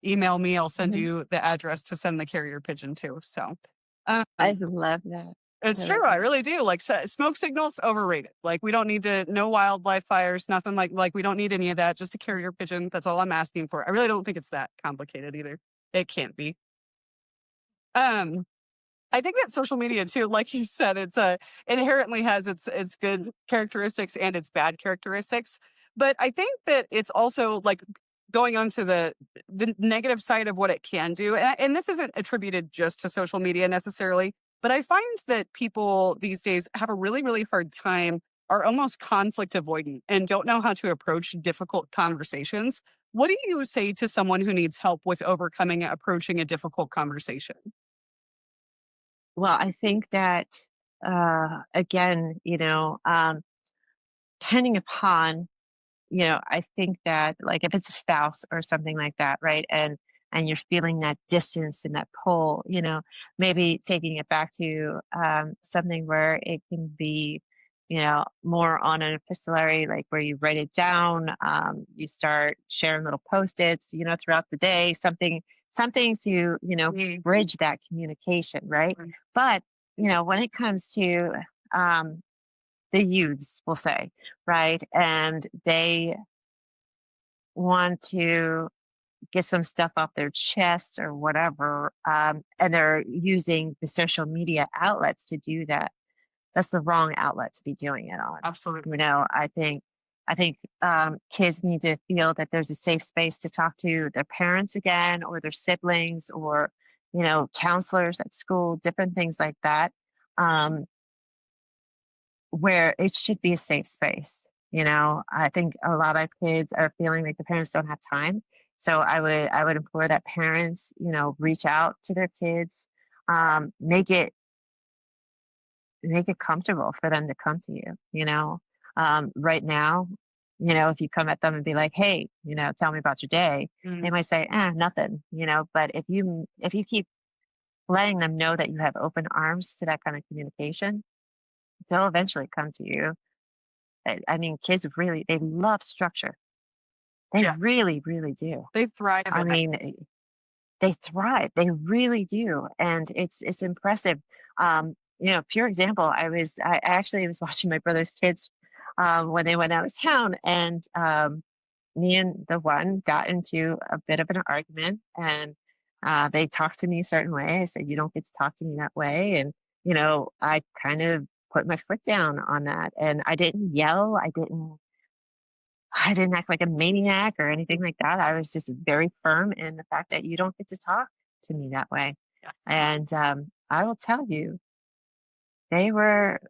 S3: Email me. I'll send
S2: Mhm.
S3: you the address to send the carrier pigeon to. So,
S2: I
S3: um,
S2: love that.
S3: it's
S2: I love
S3: true. I
S2: that.
S3: really do. Like smoke signals overrated. Like we don't need no wildlife fires, nothing like we don't need any of that. Just a carrier pigeon. That's all I'm asking for. I really don't think it's that complicated either. It can't be. Um, I think that social media too, like you said, it's inherently has its good characteristics and its bad characteristics. But I think that it's also like going on to the negative side of what it can do. And this isn't attributed just to social media necessarily, but I find that people these days have a really, really hard time, are almost conflict avoidant and don't know how to approach difficult conversations. What do you say to someone who needs help with approaching a difficult conversation?
S2: Well, I think that, again, depending upon I think that like if it's a spouse or something like that, right? And you're feeling that distance and that pull, maybe taking it back to something where it can be, more on an epistolary, like where you write it down, you start sharing little post-its, throughout the day, something to, bridge that communication, right?
S3: Right.
S2: But, when it comes to the youths, we'll say, right? And they want to get some stuff off their chest or whatever, and they're using the social media outlets to do that. That's the wrong outlet to be doing it on.
S3: Absolutely.
S2: I think kids need to feel that there's a safe space to talk to their parents again, or their siblings, or counselors at school, different things like that. Um, where it should be a safe space. I think a lot of kids are feeling like the parents don't have time. So I would implore that parents, reach out to their kids, make it comfortable for them to come to you. Right now, if you come at them and be like, hey, tell me about your day, they
S3: Mm.
S2: might say, nothing, but if you keep letting them know that you have open arms to that kind of communication, they'll eventually come to you. I mean, kids they love structure. They
S3: Yeah,
S2: really, really do.
S3: they thrive
S2: I
S3: in it.
S2: mean, they thrive. They really do, and it's impressive. Pure example. I actually was watching my brother's kids when they went out of town, and me and the one got into a bit of an argument, and they talked to me a certain way. I said, "You don't get to talk to me that way," and I kind of put my foot down on that, and I didn't yell. I didn't act like a maniac or anything like that. I was just very firm in the fact that you don't get to talk to me that way.
S3: Yeah.
S2: And I will tell you, they were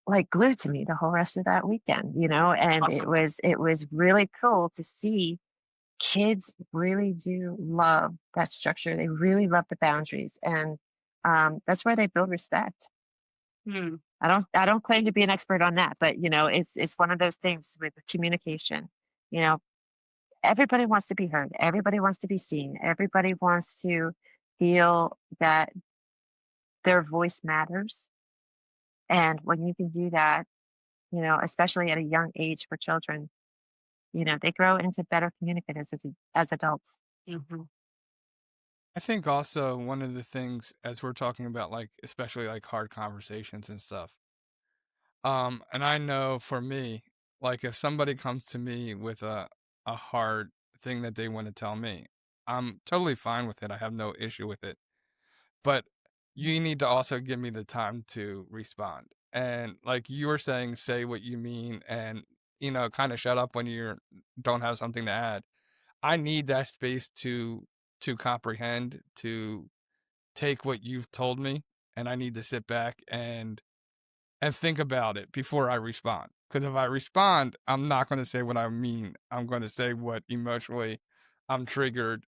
S2: like glued to me the whole rest of that weekend, and it
S3: Awesome.
S2: was it was really cool to see kids really do love that structure. They really love the boundaries, and that's where they build respect.
S3: Mm.
S2: I don't claim to be an expert on that, but it's one of those things with communication. You know, everybody wants to be heard. Everybody wants to be seen. Everybody wants to feel that their voice matters. And when you can do that, especially at a young age for children, they grow into better communicators as adults.
S3: Mhm.
S5: I think also one of the things, as we're talking about, like, especially like hard conversations and stuff, and I know for me, like, if somebody comes to me with a hard thing that they want to tell me, I'm totally fine with it. I have no issue with it. But you need to also give me the time to respond. And like you were saying, say what you mean and, kind of shut up when you don't have something to add. I need that space to comprehend, to take what you've told me, and I need to sit back and think about it before I respond. Because if I respond, I'm not going to say what I mean. I'm going to say what emotionally I'm triggered,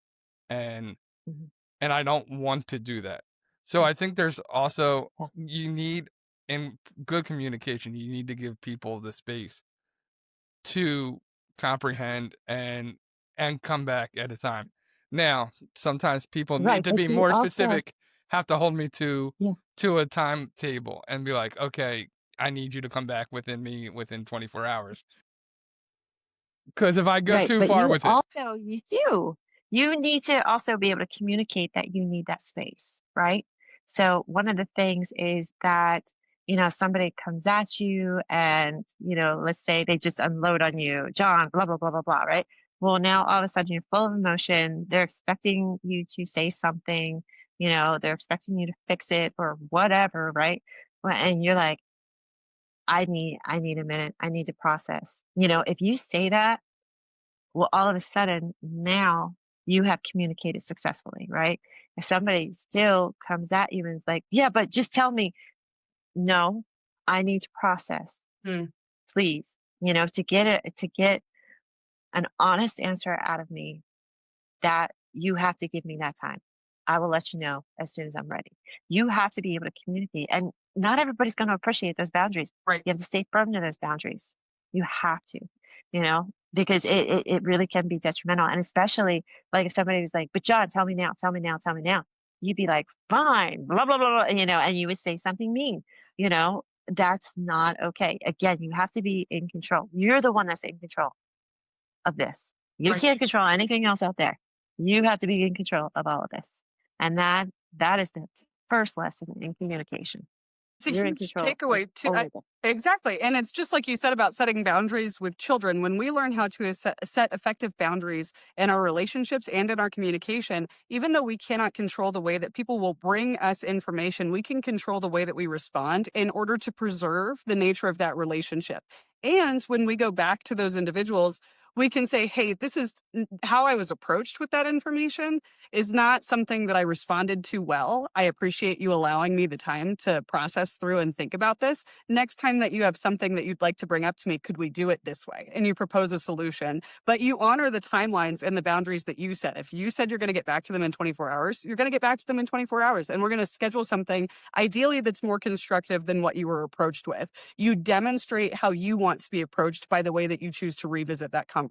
S5: and
S2: Mhm.
S5: and I don't want to do that. So I think there's also,
S2: Yeah.
S5: you need, in good communication, you need to give people the space to comprehend and come back at a time. Now, sometimes people need
S2: Right,
S5: to
S2: but
S5: be
S2: you
S5: more
S2: also,
S5: specific, have to hold me to
S2: yeah,
S5: a timetable and be like, okay, I need you to come back within 24 hours. Because if I go
S2: right,
S5: too
S2: but
S5: far with it,
S2: you need to also be able to communicate that you need that space, right? So one of the things is that, somebody comes at you and, let's say they just unload on you, John, blah, blah, blah, blah, blah, right? Well, now all of a sudden you're full of emotion. They're expecting you to say something, they're expecting you to fix it or whatever, right? And you're like, I need a minute. I need to process. If you say that, well, all of a sudden now you have communicated successfully, right? If somebody still comes at you and is like, yeah, but just tell me, no, I need to process,
S3: Mm.
S2: please, to get an honest answer out of me, that you have to give me that time. I will let you know as soon as I'm ready. You have to be able to communicate, and not everybody's going to appreciate those boundaries.
S3: Right.
S2: You have to stay firm to those boundaries. You have to, because it really can be detrimental. And especially like if somebody was like, but John, tell me now, tell me now, tell me now. You'd be like, fine, blah, blah, blah, blah, and you would say something mean, that's not okay. Again, you have to be in control. You're the one that's in control of this. You
S3: Right.
S2: can't control anything else out there. You have to be in control of all of this. And that is the first lesson in communication.
S3: It's a
S2: You're in
S3: huge
S2: control of
S3: takeaway too.
S2: only this.
S3: Exactly. And it's just like you said about setting boundaries with children. When we learn how to set effective boundaries in our relationships and in our communication, even though we cannot control the way that people will bring us information, we can control the way that we respond in order to preserve the nature of that relationship. And when we go back to those individuals, we can say, hey, this is how I was approached with that information is not something that I responded to well. I appreciate you allowing me the time to process through and think about this. Next time that you have something that you'd like to bring up to me, could we do it this way? And you propose a solution, but you honor the timelines and the boundaries that you set. If you said you're going to get back to them in 24 hours, you're going to get back to them in 24 hours. And we're going to schedule something ideally that's more constructive than what you were approached with. You demonstrate how you want to be approached by the way that you choose to revisit that conversation.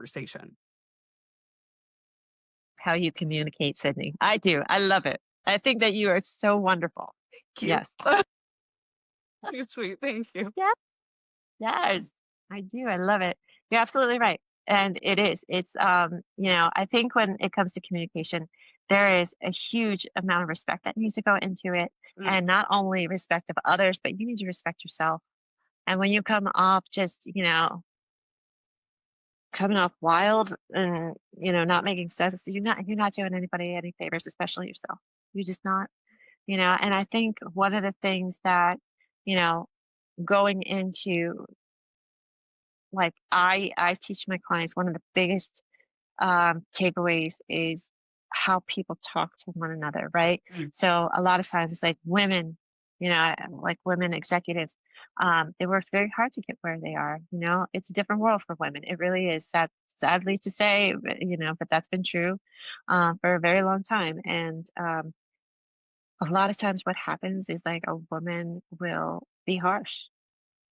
S2: How you communicate, Sydney. I do. I love it. I think that you are so wonderful.
S3: Cute.
S2: Yes.
S3: Too sweet. Thank you.
S2: Yeah. Yes, I do. I love it. You're absolutely right. And it is. It's I think when it comes to communication, there is a huge amount of respect that needs to go into it.
S3: Mm.
S2: And not only respect of others, but you need to respect yourself. And when you come off just, coming off wild and, not making sense, you're not doing anybody any favors, especially yourself. You're just not, and I think one of the things that, you know, going into, like, I teach my clients, one of the biggest takeaways is how people talk to one another, right?
S3: Mm.
S2: So a lot of times, like women, like women executives, they work very hard to get where they are. It's a different world for women. It really is, sadly to say, but that's been true for a very long time. And a lot of times what happens is like a woman will be harsh,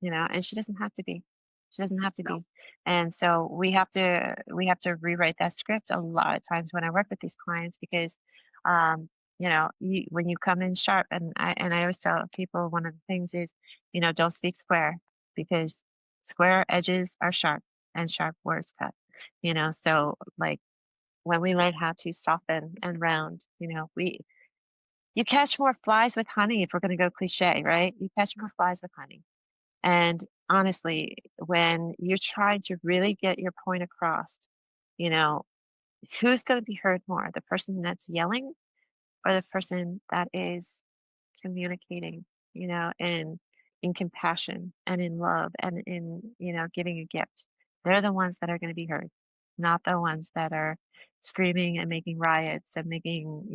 S2: and she doesn't have to be. She doesn't have to
S3: No.
S2: be. And so we have to rewrite that script a lot of times when I work with these clients, because when you come in sharp, and I always tell people one of the things is, don't speak square, because square edges are sharp and sharp words cut. So like when we learn how to soften and round, you catch more flies with honey, if we're going to go cliche, right? You catch more flies with honey. And honestly, when you're trying to really get your point across, you know, who's going to be heard more? The person that's yelling, or the person that is communicating, in compassion and in love and in, giving a gift? They're the ones that are going to be heard, not the ones that are screaming and making riots and making,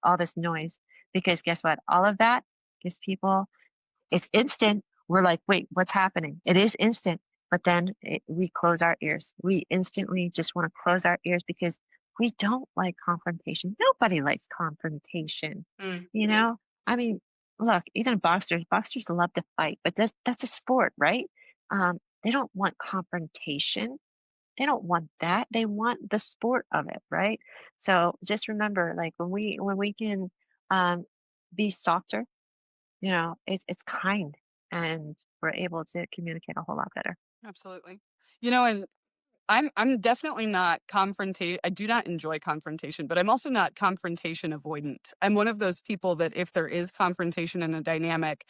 S2: all this noise. Because guess what? All of that gives people, it's instant. We're like, wait, what's happening? It is instant. But then we close our ears. We instantly just want to close our ears because we don't like confrontation. Nobody likes confrontation. I mean, look, even boxers love to fight, but that's a sport, right? They don't want confrontation. They don't want that. They want the sport of it, right? So just remember, like when we can be softer, it's kind, and we're able to communicate a whole lot better.
S3: Absolutely. And I'm definitely not confrontation. I do not enjoy confrontation, but I'm also not confrontation avoidant. I'm one of those people that if there is confrontation in a dynamic,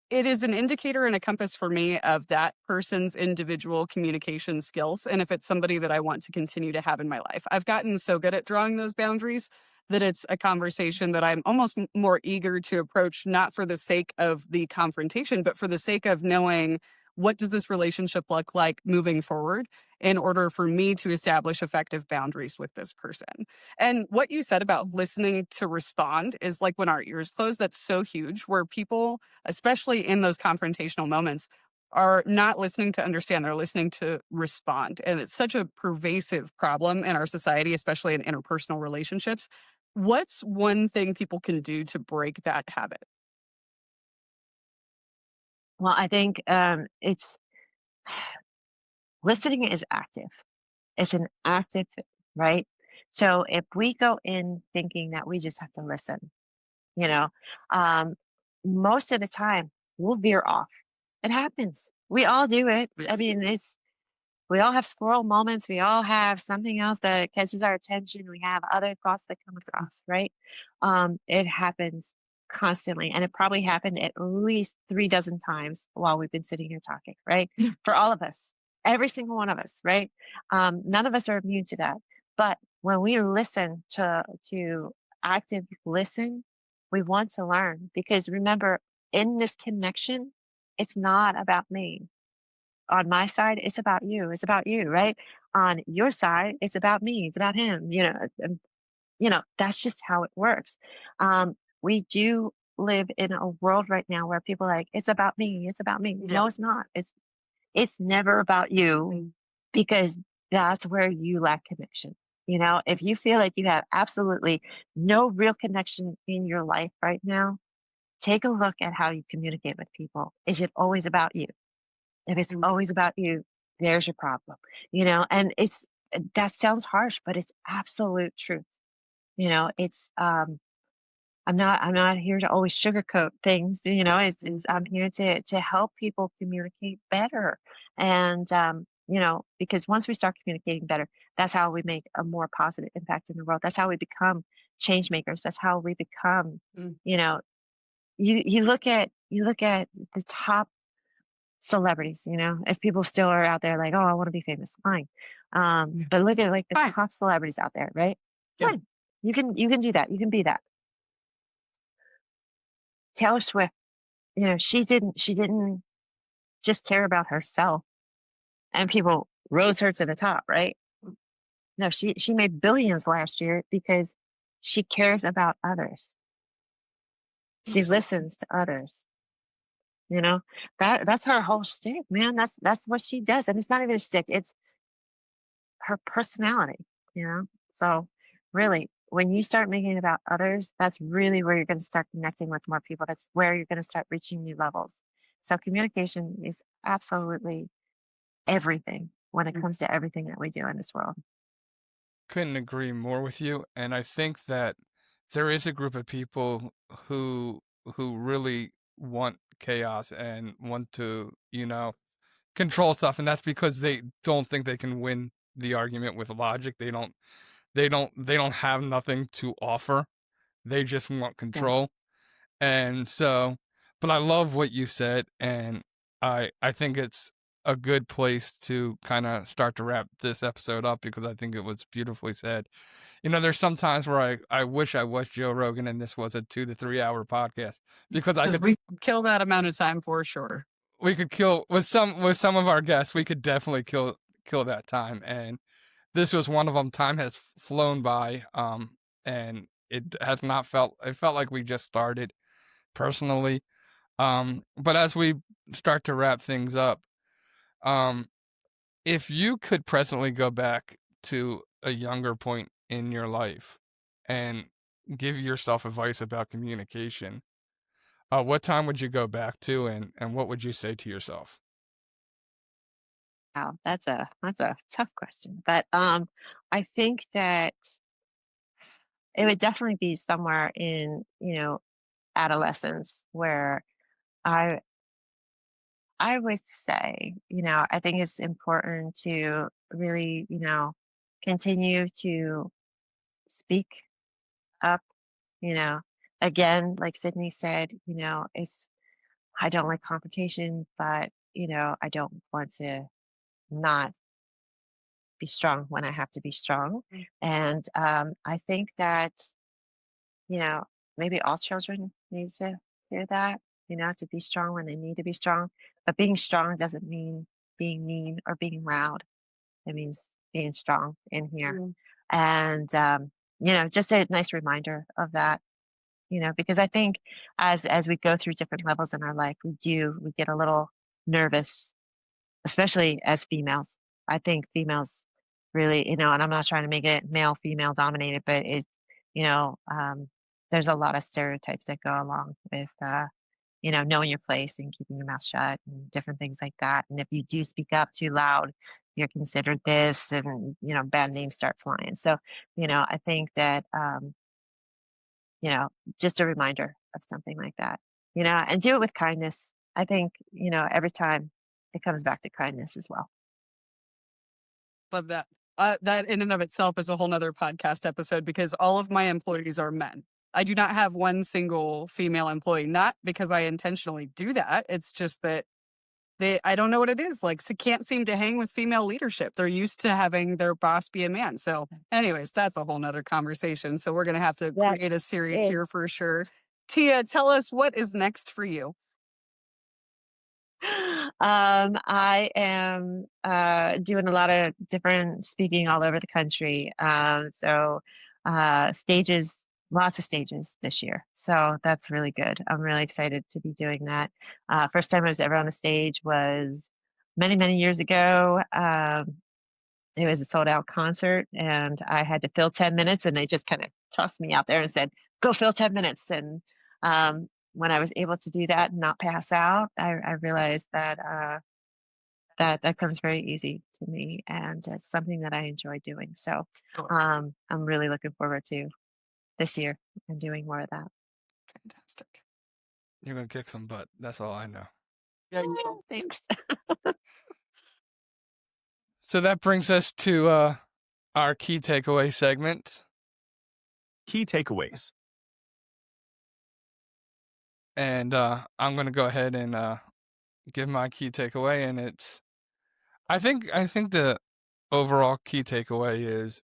S3: it is an indicator and a compass for me of that person's individual communication skills. And if it's somebody that I want to continue to have in my life, I've gotten so good at drawing those boundaries that it's a conversation that I'm almost more eager to approach, not for the sake of the confrontation, but for the sake of knowing what does this relationship look like moving forward in order for me to establish effective boundaries with this person. And what you said about listening to respond is like when our ears close, that's so huge, where people, especially in those confrontational moments, are not listening to understand, they're listening to respond. And it's such a pervasive problem in our society, especially in interpersonal relationships. What's one thing people can do to break that habit?
S2: Well, I think it's listening is active. It's an active, right? So if we go in thinking that we just have to listen, you know, um, most of the time we'll veer off. It happens. We all do it. I
S3: Yes.
S2: mean, we all have squirrel moments. We all have something else that catches our attention. We have other thoughts that come across, right? It happens constantly. And it probably happened at least 3 dozen times while we've been sitting here talking, right? For all of us, every single one of us, right? None of us are immune to that. But when we listen to active listen, we want to learn, because remember, in this connection, it's not about me. On my side, it's about you. It's about you, right? On your side, it's about me. It's about him. And, that's just how it works. We do live in a world right now where people are like, it's about me. It's about me.
S3: Yeah.
S2: No, it's not. It's never about you, because that's where you lack connection. If you feel like you have absolutely no real connection in your life right now, take a look at how you communicate with people. Is it always about you? If it's always about you, there's your problem, and that sounds harsh, but it's absolute truth. It's, I'm not here to always sugarcoat things, I'm here to help people communicate better. And, because once we start communicating better, that's how we make a more positive impact in the world. That's how we become change makers. That's how we become,
S3: Mm.
S2: you look at the top celebrities, if people still are out there like, oh, I want to be famous, fine. But look at like the
S3: Fine.
S2: top celebrities out there, right?
S3: Yeah.
S2: Fine. You can do that. You can be that. Taylor Swift, she didn't just care about herself and people rose her to the top, right? No, she made billions last year because she cares about others. She listens to others. That's her whole shtick, man. That's what she does. And it's not even a shtick. It's her personality, So really, when you start making it about others, that's really where you're going to start connecting with more people. That's where you're going to start reaching new levels. So communication is absolutely everything when it comes to everything that we do in this world.
S5: Couldn't agree more with you. And I think that there is a group of people who really want chaos and want to, control stuff, and that's because they don't think they can win the argument with logic. They don't have nothing to offer. They just want control. And so, but I love what you said, and I think it's a good place to kind of start to wrap this episode up, because I think it was beautifully said. There's some times where I wish I was Joe Rogan and this was a 2 to 3 hour podcast, because I could
S3: We kill that amount of time for sure.
S5: we could kill with some of our guests. We could definitely kill that time, and this was one of them. Time has flown by, and it has not felt. It felt like we just started, personally. But as we start to wrap things up, if you could presently go back to a younger point in your life and give yourself advice about communication, what time would you go back to, and what would you say to yourself?
S2: Wow, that's a tough question. But I think that it would definitely be somewhere in, adolescence, where I would say, I think it's important to really, continue to speak up, you know. Again, like Sydney said, it's I don't like confrontation, but I don't want to not be strong when I have to be strong. And I think that, maybe all children need to hear that, to be strong when they need to be strong. But being strong doesn't mean being mean or being loud. It means being strong in here. And, just a nice reminder of that, because I think as we go through different levels in our life, we get a little nervous, especially as females. I think females really, and I'm not trying to make it male, female dominated, but there's a lot of stereotypes that go along with, knowing your place and keeping your mouth shut and different things like that. And if you do speak up too loud, you're considered this, and, bad names start flying. So, I think that, just a reminder of something like that, and do it with kindness. I think, every time it comes back to kindness as well.
S3: Love that. That in and of itself is a whole nother podcast episode, because all of my employees are men. I do not have one single female employee, not because I intentionally do that. It's just that I don't know what it is. Like, can't seem to hang with female leadership. They're used to having their boss be a man. So anyways, that's a whole nother conversation. So we're going to have to create a series here for sure. Tia, tell us what is next for you.
S2: I am doing a lot of different speaking all over the country. So stages, lots of stages this year. So that's really good. I'm really excited to be doing that. First time I was ever on a stage was many, many years ago. It was a sold out concert, and I had to fill 10 minutes, and they just kind of tossed me out there and said, go fill 10 minutes. And when I was able to do that and not pass out, I realized that that comes very easy to me, and it's something that I enjoy doing. So I'm really looking forward to this year and doing more of that.
S3: Fantastic.
S5: You're gonna kick some butt. That's all I know.
S3: Yeah,
S2: Thanks.
S5: So that brings us to our key takeaway segment.
S6: Key takeaways.
S5: And I'm going to go ahead and give my key takeaway, and it's I think the overall key takeaway is,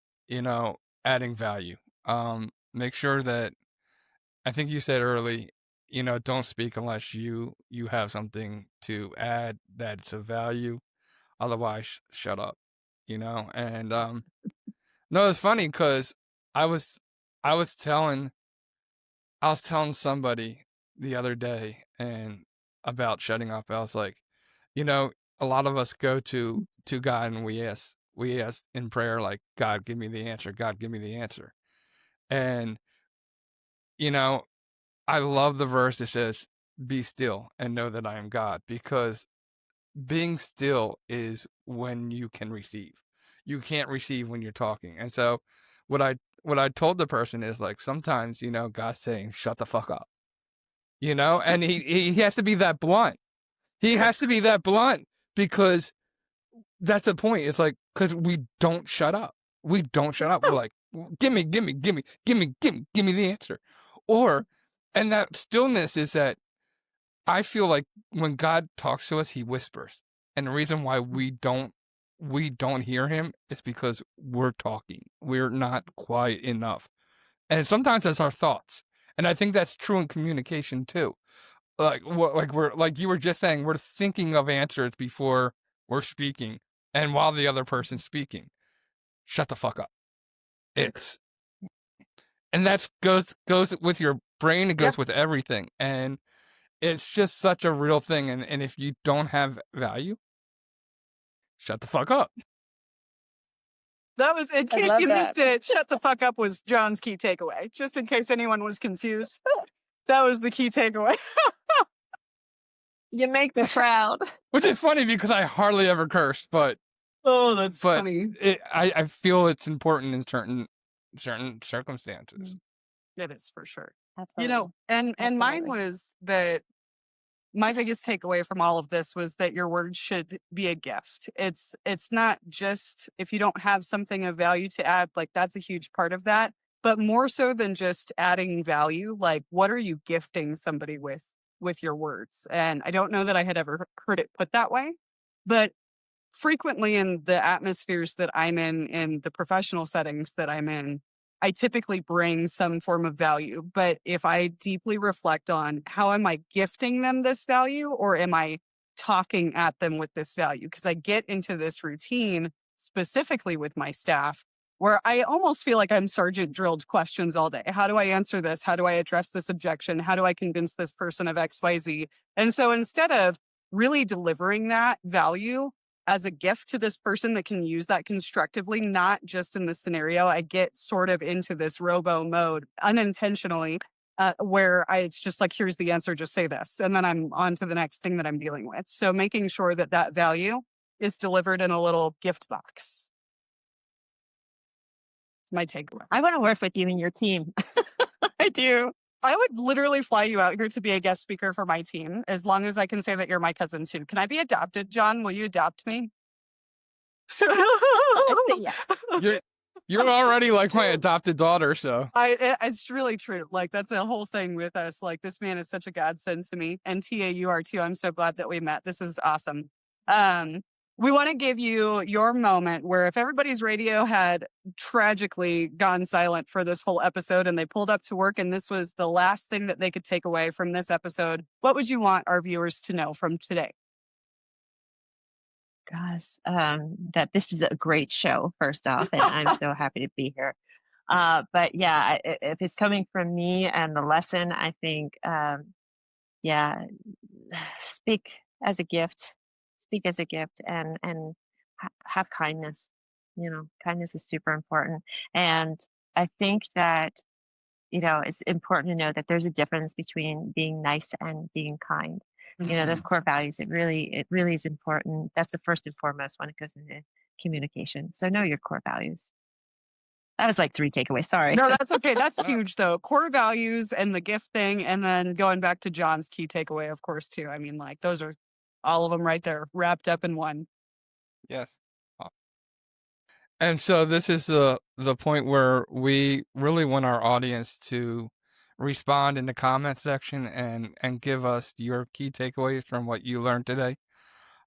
S5: adding value. Make sure that, I think you said early, don't speak unless you have something to add that's of value. Otherwise, shut up. And no, it's funny because I was telling somebody the other day and about shutting up. I was like, a lot of us go to God and we ask in prayer, like, God, give me the answer. God, give me the answer. And, I love the verse that says, be still and know that I am God, because being still is when you can receive. You can't receive when you're talking. And so what what I told the person is like, sometimes, God's saying, shut the fuck up, and he has to be that blunt. He has to be that blunt because that's the point. It's like, because we don't shut up. We don't shut up. We're like, give me the answer. And that stillness is that I feel like when God talks to us, he whispers. And the reason why we don't hear him is because we're talking. We're not quiet enough. And sometimes that's our thoughts. And I think that's true in communication too. Like you were just saying, we're thinking of answers before we're speaking, and while the other person's speaking. Shut the fuck up. And that goes with your brain. It goes with everything, and it's just such a real thing. And if you don't have value, shut the fuck up.
S3: That was, in
S2: I
S3: case
S2: love
S3: you
S2: that.
S3: missed it, shut the fuck up was John's key takeaway. Just in case anyone was confused, that was the key takeaway.
S2: You make me proud.
S5: Which is funny because I hardly ever curse, but
S3: Oh, that's funny.
S5: I feel it's important in certain circumstances.
S3: It is for sure.
S2: Absolutely.
S3: And mine
S2: Absolutely.
S3: was that my biggest takeaway from all of this was that your words should be a gift. It's not just if you don't have something of value to add, like that's a huge part of that, but more so than just adding value, like what are you gifting somebody with your words? And I don't know that I had ever heard it put that way, but frequently in the atmospheres that I'm in the professional settings that I'm in, I typically bring some form of value. But if I deeply reflect on how am I gifting them this value or am I talking at them with this value? Because I get into this routine specifically with my staff where I almost feel like I'm sergeant drilled questions all day. How do I answer this? How do I address this objection? How do I convince this person of XYZ? And so instead of really delivering that value as a gift to this person that can use that constructively, not just in this scenario, I get sort of into this robo mode unintentionally, where it's just like, here's the answer, just say this. And then I'm on to the next thing that I'm dealing with. So making sure that that value is delivered in a little gift box. It's my takeaway.
S2: I want to work with you and your team. I do.
S3: I would literally fly you out here to be a guest speaker for my team, as long as I can say that you're my cousin too. Can I be adopted, John? Will you adopt me?
S2: I say yeah.
S5: You're already like my adopted daughter, so
S3: It's really true. Like that's a whole thing with us. Like this man is such a godsend to me, and Tia, you are too. I'm so glad that we met. This is awesome. We want to give you your moment where if everybody's radio had tragically gone silent for this whole episode and they pulled up to work and this was the last thing that they could take away from this episode, what would you want our viewers to know from today?
S2: Gosh, that this is a great show, first off, and I'm so happy to be here. But yeah, if it's coming from me and the lesson, I think, yeah, speak as a gift, and have kindness. Kindness is super important. And I think that, it's important to know that there's a difference between being nice and being kind. Those core values, it really is important. That's the first and foremost when it goes into communication. So know your core values. That was like 3 takeaways. Sorry.
S3: No, that's okay. That's huge though. Core values and the gift thing. And then going back to John's key takeaway, of course, too. I mean, like those are all of them right there wrapped up in one.
S5: yes. And so this is the point where we really want our audience to respond in the comment section and give us your key takeaways from what you learned today.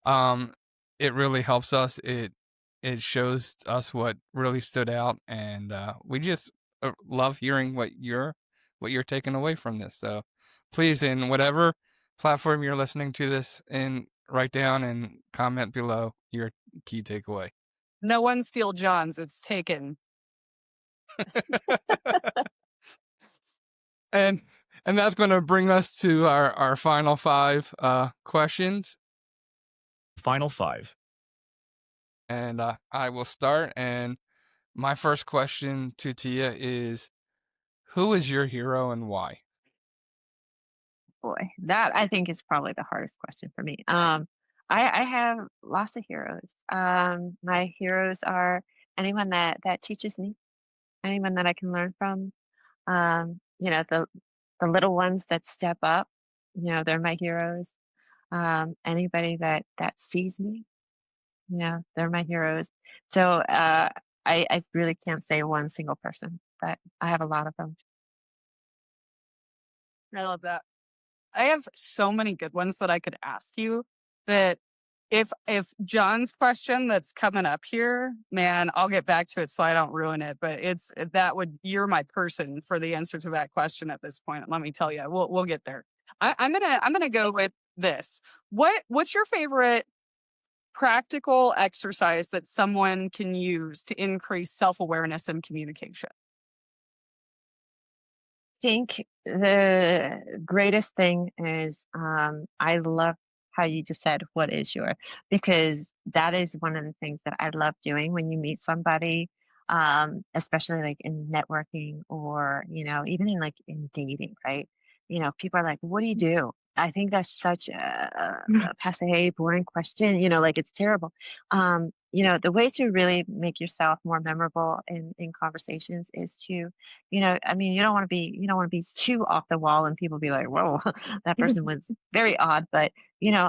S5: It really helps us. It shows us what really stood out, and we just love hearing what you're taking away from this. So please, in whatever platform you're listening to this in, write down and comment below your key takeaway.
S3: No one steal John's. It's taken.
S5: And that's going to bring us to our final 5 questions.
S6: Final 5.
S5: And I will start. And my first question to Tia is, who is your hero and why?
S2: Boy, that I think is probably the hardest question for me. I have lots of heroes. My heroes are anyone that teaches me, anyone that I can learn from. The little ones that step up, they're my heroes. Anybody that sees me, they're my heroes. So I really can't say one single person, but I have a lot of them.
S3: I love that. I have so many good ones that I could ask you that if John's question that's coming up here, man, I'll get back to it so I don't ruin it. But you're my person for the answer to that question at this point. Let me tell you, we'll get there. I'm gonna go with this. What's your favorite practical exercise that someone can use to increase self-awareness and communication?
S2: Think the greatest thing is I love how you just said, what is your, because that is one of the things that I love doing when you meet somebody, especially like in networking or, even in like in dating, right? People are like, what do you do? I think that's such a passe, boring question, like it's terrible. The way to really make yourself more memorable in conversations is to, I mean, you don't want to be too off the wall and people be like, whoa, that person was very odd. But,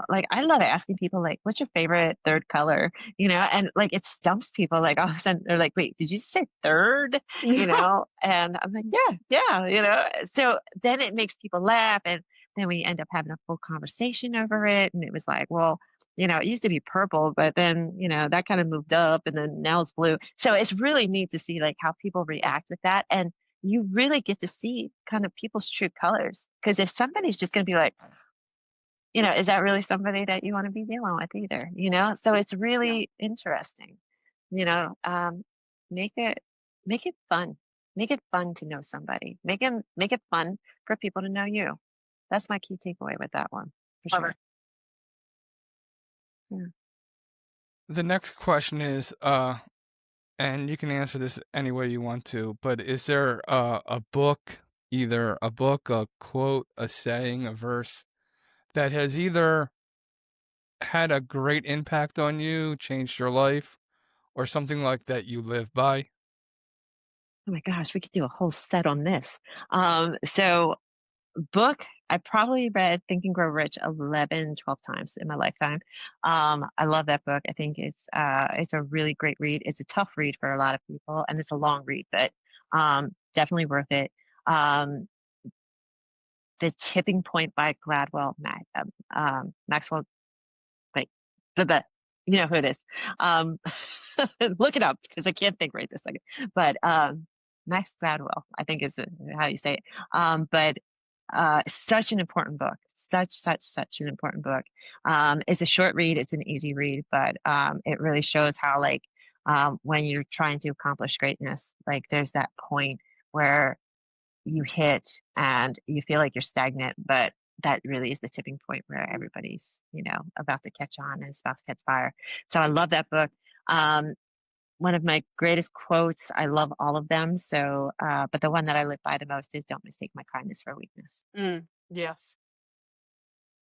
S2: like I love asking people like, what's your favorite third color? And like it stumps people. Like all of a sudden they're like, wait, did you say third? And I'm like, yeah. So then it makes people laugh. And then we end up having a full conversation over it. And it was like, well, it used to be purple, but then, that kind of moved up and then now it's blue. So it's really neat to see like how people react with that. And you really get to see kind of people's true colors. Because if somebody's just going to be like, is that really somebody that you want to be dealing with either? So it's really interesting, make it fun. Make it fun to know somebody. Make it fun for people to know you. That's my key takeaway with that one, for sure. Yeah.
S5: The next question is, and you can answer this any way you want to, but is there a book, either a book, a quote, a saying, a verse that has either had a great impact on you, changed your life, or something like that you live by?
S2: Oh my gosh, we could do a whole set on this. So book, I probably read Think and Grow Rich 11, 12 times in my lifetime. I love that book. I think it's a really great read. It's a tough read for a lot of people, and it's a long read, but definitely worth it. The Tipping Point by Maxwell. Wait, you know who it is. Look it up because I can't think right this second. But Max Gladwell, I think is how you say it. But such an important book. Such an important book. It's a short read. It's an easy read, but it really shows how like when you're trying to accomplish greatness, like there's that point where you hit and you feel like you're stagnant, but that really is the tipping point where everybody's, about to catch on and it's about to catch fire. So I love that book. One of my greatest quotes, I love all of them. So, but the one that I live by the most is don't mistake my kindness for weakness.
S3: Yes.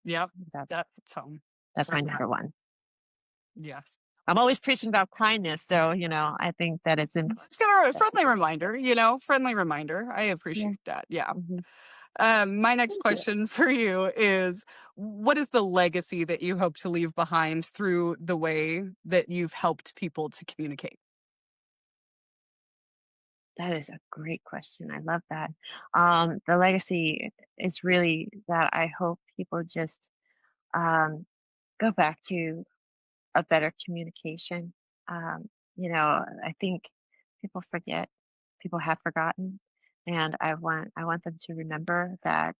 S3: Yep.
S2: That-
S3: That's home.
S2: That's my number one.
S3: Yes.
S2: I'm always preaching about kindness. So, I think that it's in.
S3: Just got a friendly reminder, friendly reminder. I appreciate that. Yeah.
S2: Mhm.
S3: My next
S2: Thank you.
S3: question for you is, what is the legacy that you hope to leave behind through the way that you've helped people to communicate?
S2: That is a great question. I love that. The legacy is really that I hope people just go back to a better communication. I think people forget, people have forgotten, and I want them to remember that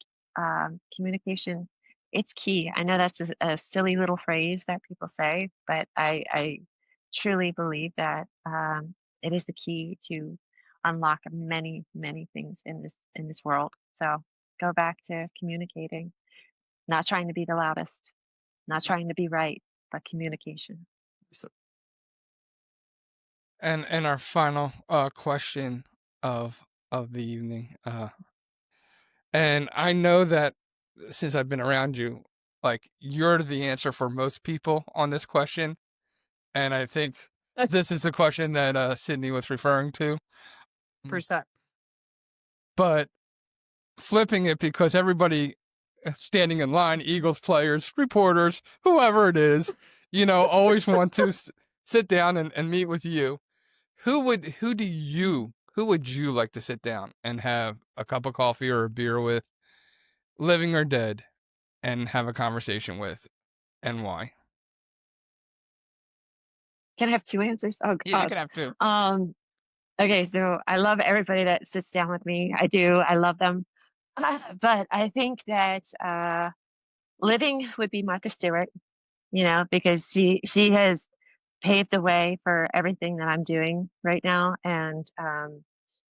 S2: communication, it's key. I know that's a silly little phrase that people say, but I truly believe that it is the key to unlock many, many things in this world. So go back to communicating, not trying to be the loudest, not trying to be right, but communication.
S5: And our final question of the evening, and I know that since I've been around you, like you're the answer for most people on this question, and I think this is the question that Sydney was referring to.
S3: 100%.
S5: But flipping it, because everybody standing in line, Eagles players, reporters, whoever it is, always want to sit down and meet with you. Who would you like to sit down and have a cup of coffee or a beer with, living or dead, and have a conversation with, and why?
S2: Can I have two answers? Oh
S5: Yeah, you
S2: gosh.
S5: can have two.
S2: Okay, so I love everybody that sits down with me. I do. I love them. But I think that living would be Martha Stewart, because she has paved the way for everything that I'm doing right now. And I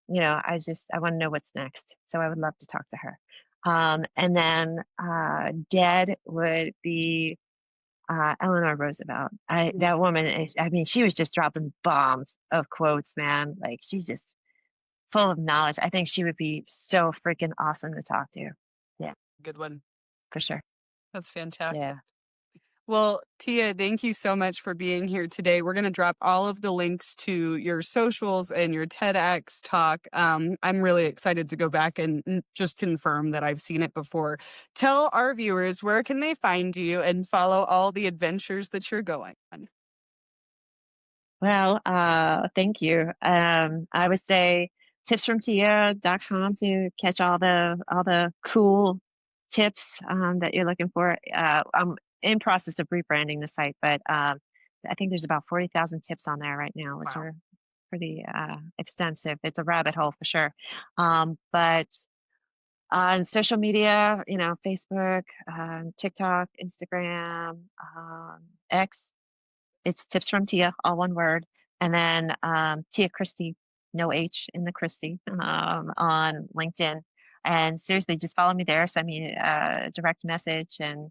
S2: want to know what's next. So I would love to talk to her. And then dead would be Eleanor Roosevelt. That woman, she was just dropping bombs of quotes, man. Like, she's just full of knowledge. I think she would be so freaking awesome to talk to. Yeah,
S3: Good one.
S2: for sure.
S3: That's fantastic.
S2: Yeah.
S3: Well, Tia, thank you so much for being here today. We're going to drop all of the links to your socials and your TEDx talk. I'm really excited to go back and just confirm that I've seen it before. Tell our viewers, where can they find you and follow all the adventures that you're going on?
S2: Well, thank you. I would say tipsfromtia.com to catch all the cool tips that you're looking for. I'm in process of rebranding the site, but I think there's about 40,000 tips on there right now, which are pretty extensive. It's a rabbit hole for sure. But on social media, Facebook, TikTok, Instagram, X, it's Tips from Tia, all one word. And then Tia Cristy, no H in the Cristy, on LinkedIn. And seriously, just follow me there. Send me a direct message. And,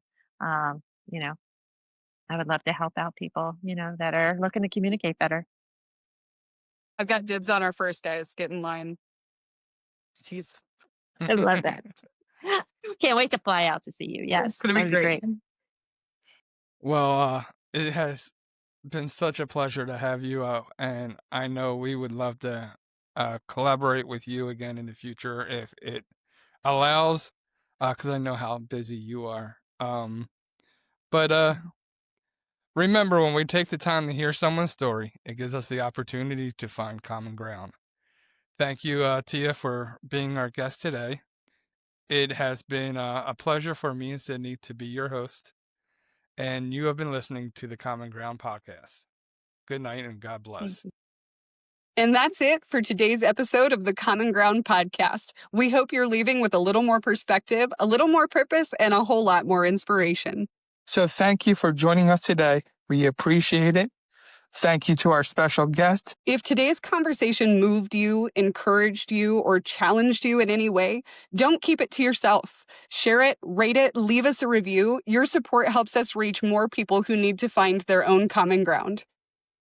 S2: I would love to help out people, that are looking to communicate better.
S3: I've got dibs on our first guys. Get in line. Jeez.
S2: I love that. Can't wait to fly out to see you. Yes,
S3: It's going to be
S2: that'd
S3: great.
S5: Well, it has been such a pleasure to have you out, and I know we would love to collaborate with you again in the future if it allows, because I know how busy you are. But remember, when we take the time to hear someone's story, it gives us the opportunity to find common ground. Thank you, Tia, for being our guest today. It has been a pleasure for me and Sydney to be your host, and you have been listening to the Common Ground podcast. Good night and God bless.
S3: And that's it for today's episode of the Common Ground podcast. We hope you're leaving with a little more perspective, a little more purpose, and a whole lot more inspiration.
S4: So thank you for joining us today. We appreciate it. Thank you to our special guest.
S3: If today's conversation moved you, encouraged you, or challenged you in any way, don't keep it to yourself. Share it, rate it, leave us a review. Your support helps us reach more people who need to find their own common ground.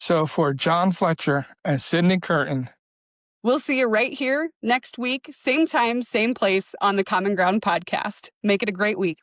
S4: So for John Fletcher and Sydney Curtin,
S3: we'll see you right here next week, same time, same place on the Common Ground podcast. Make it a great week.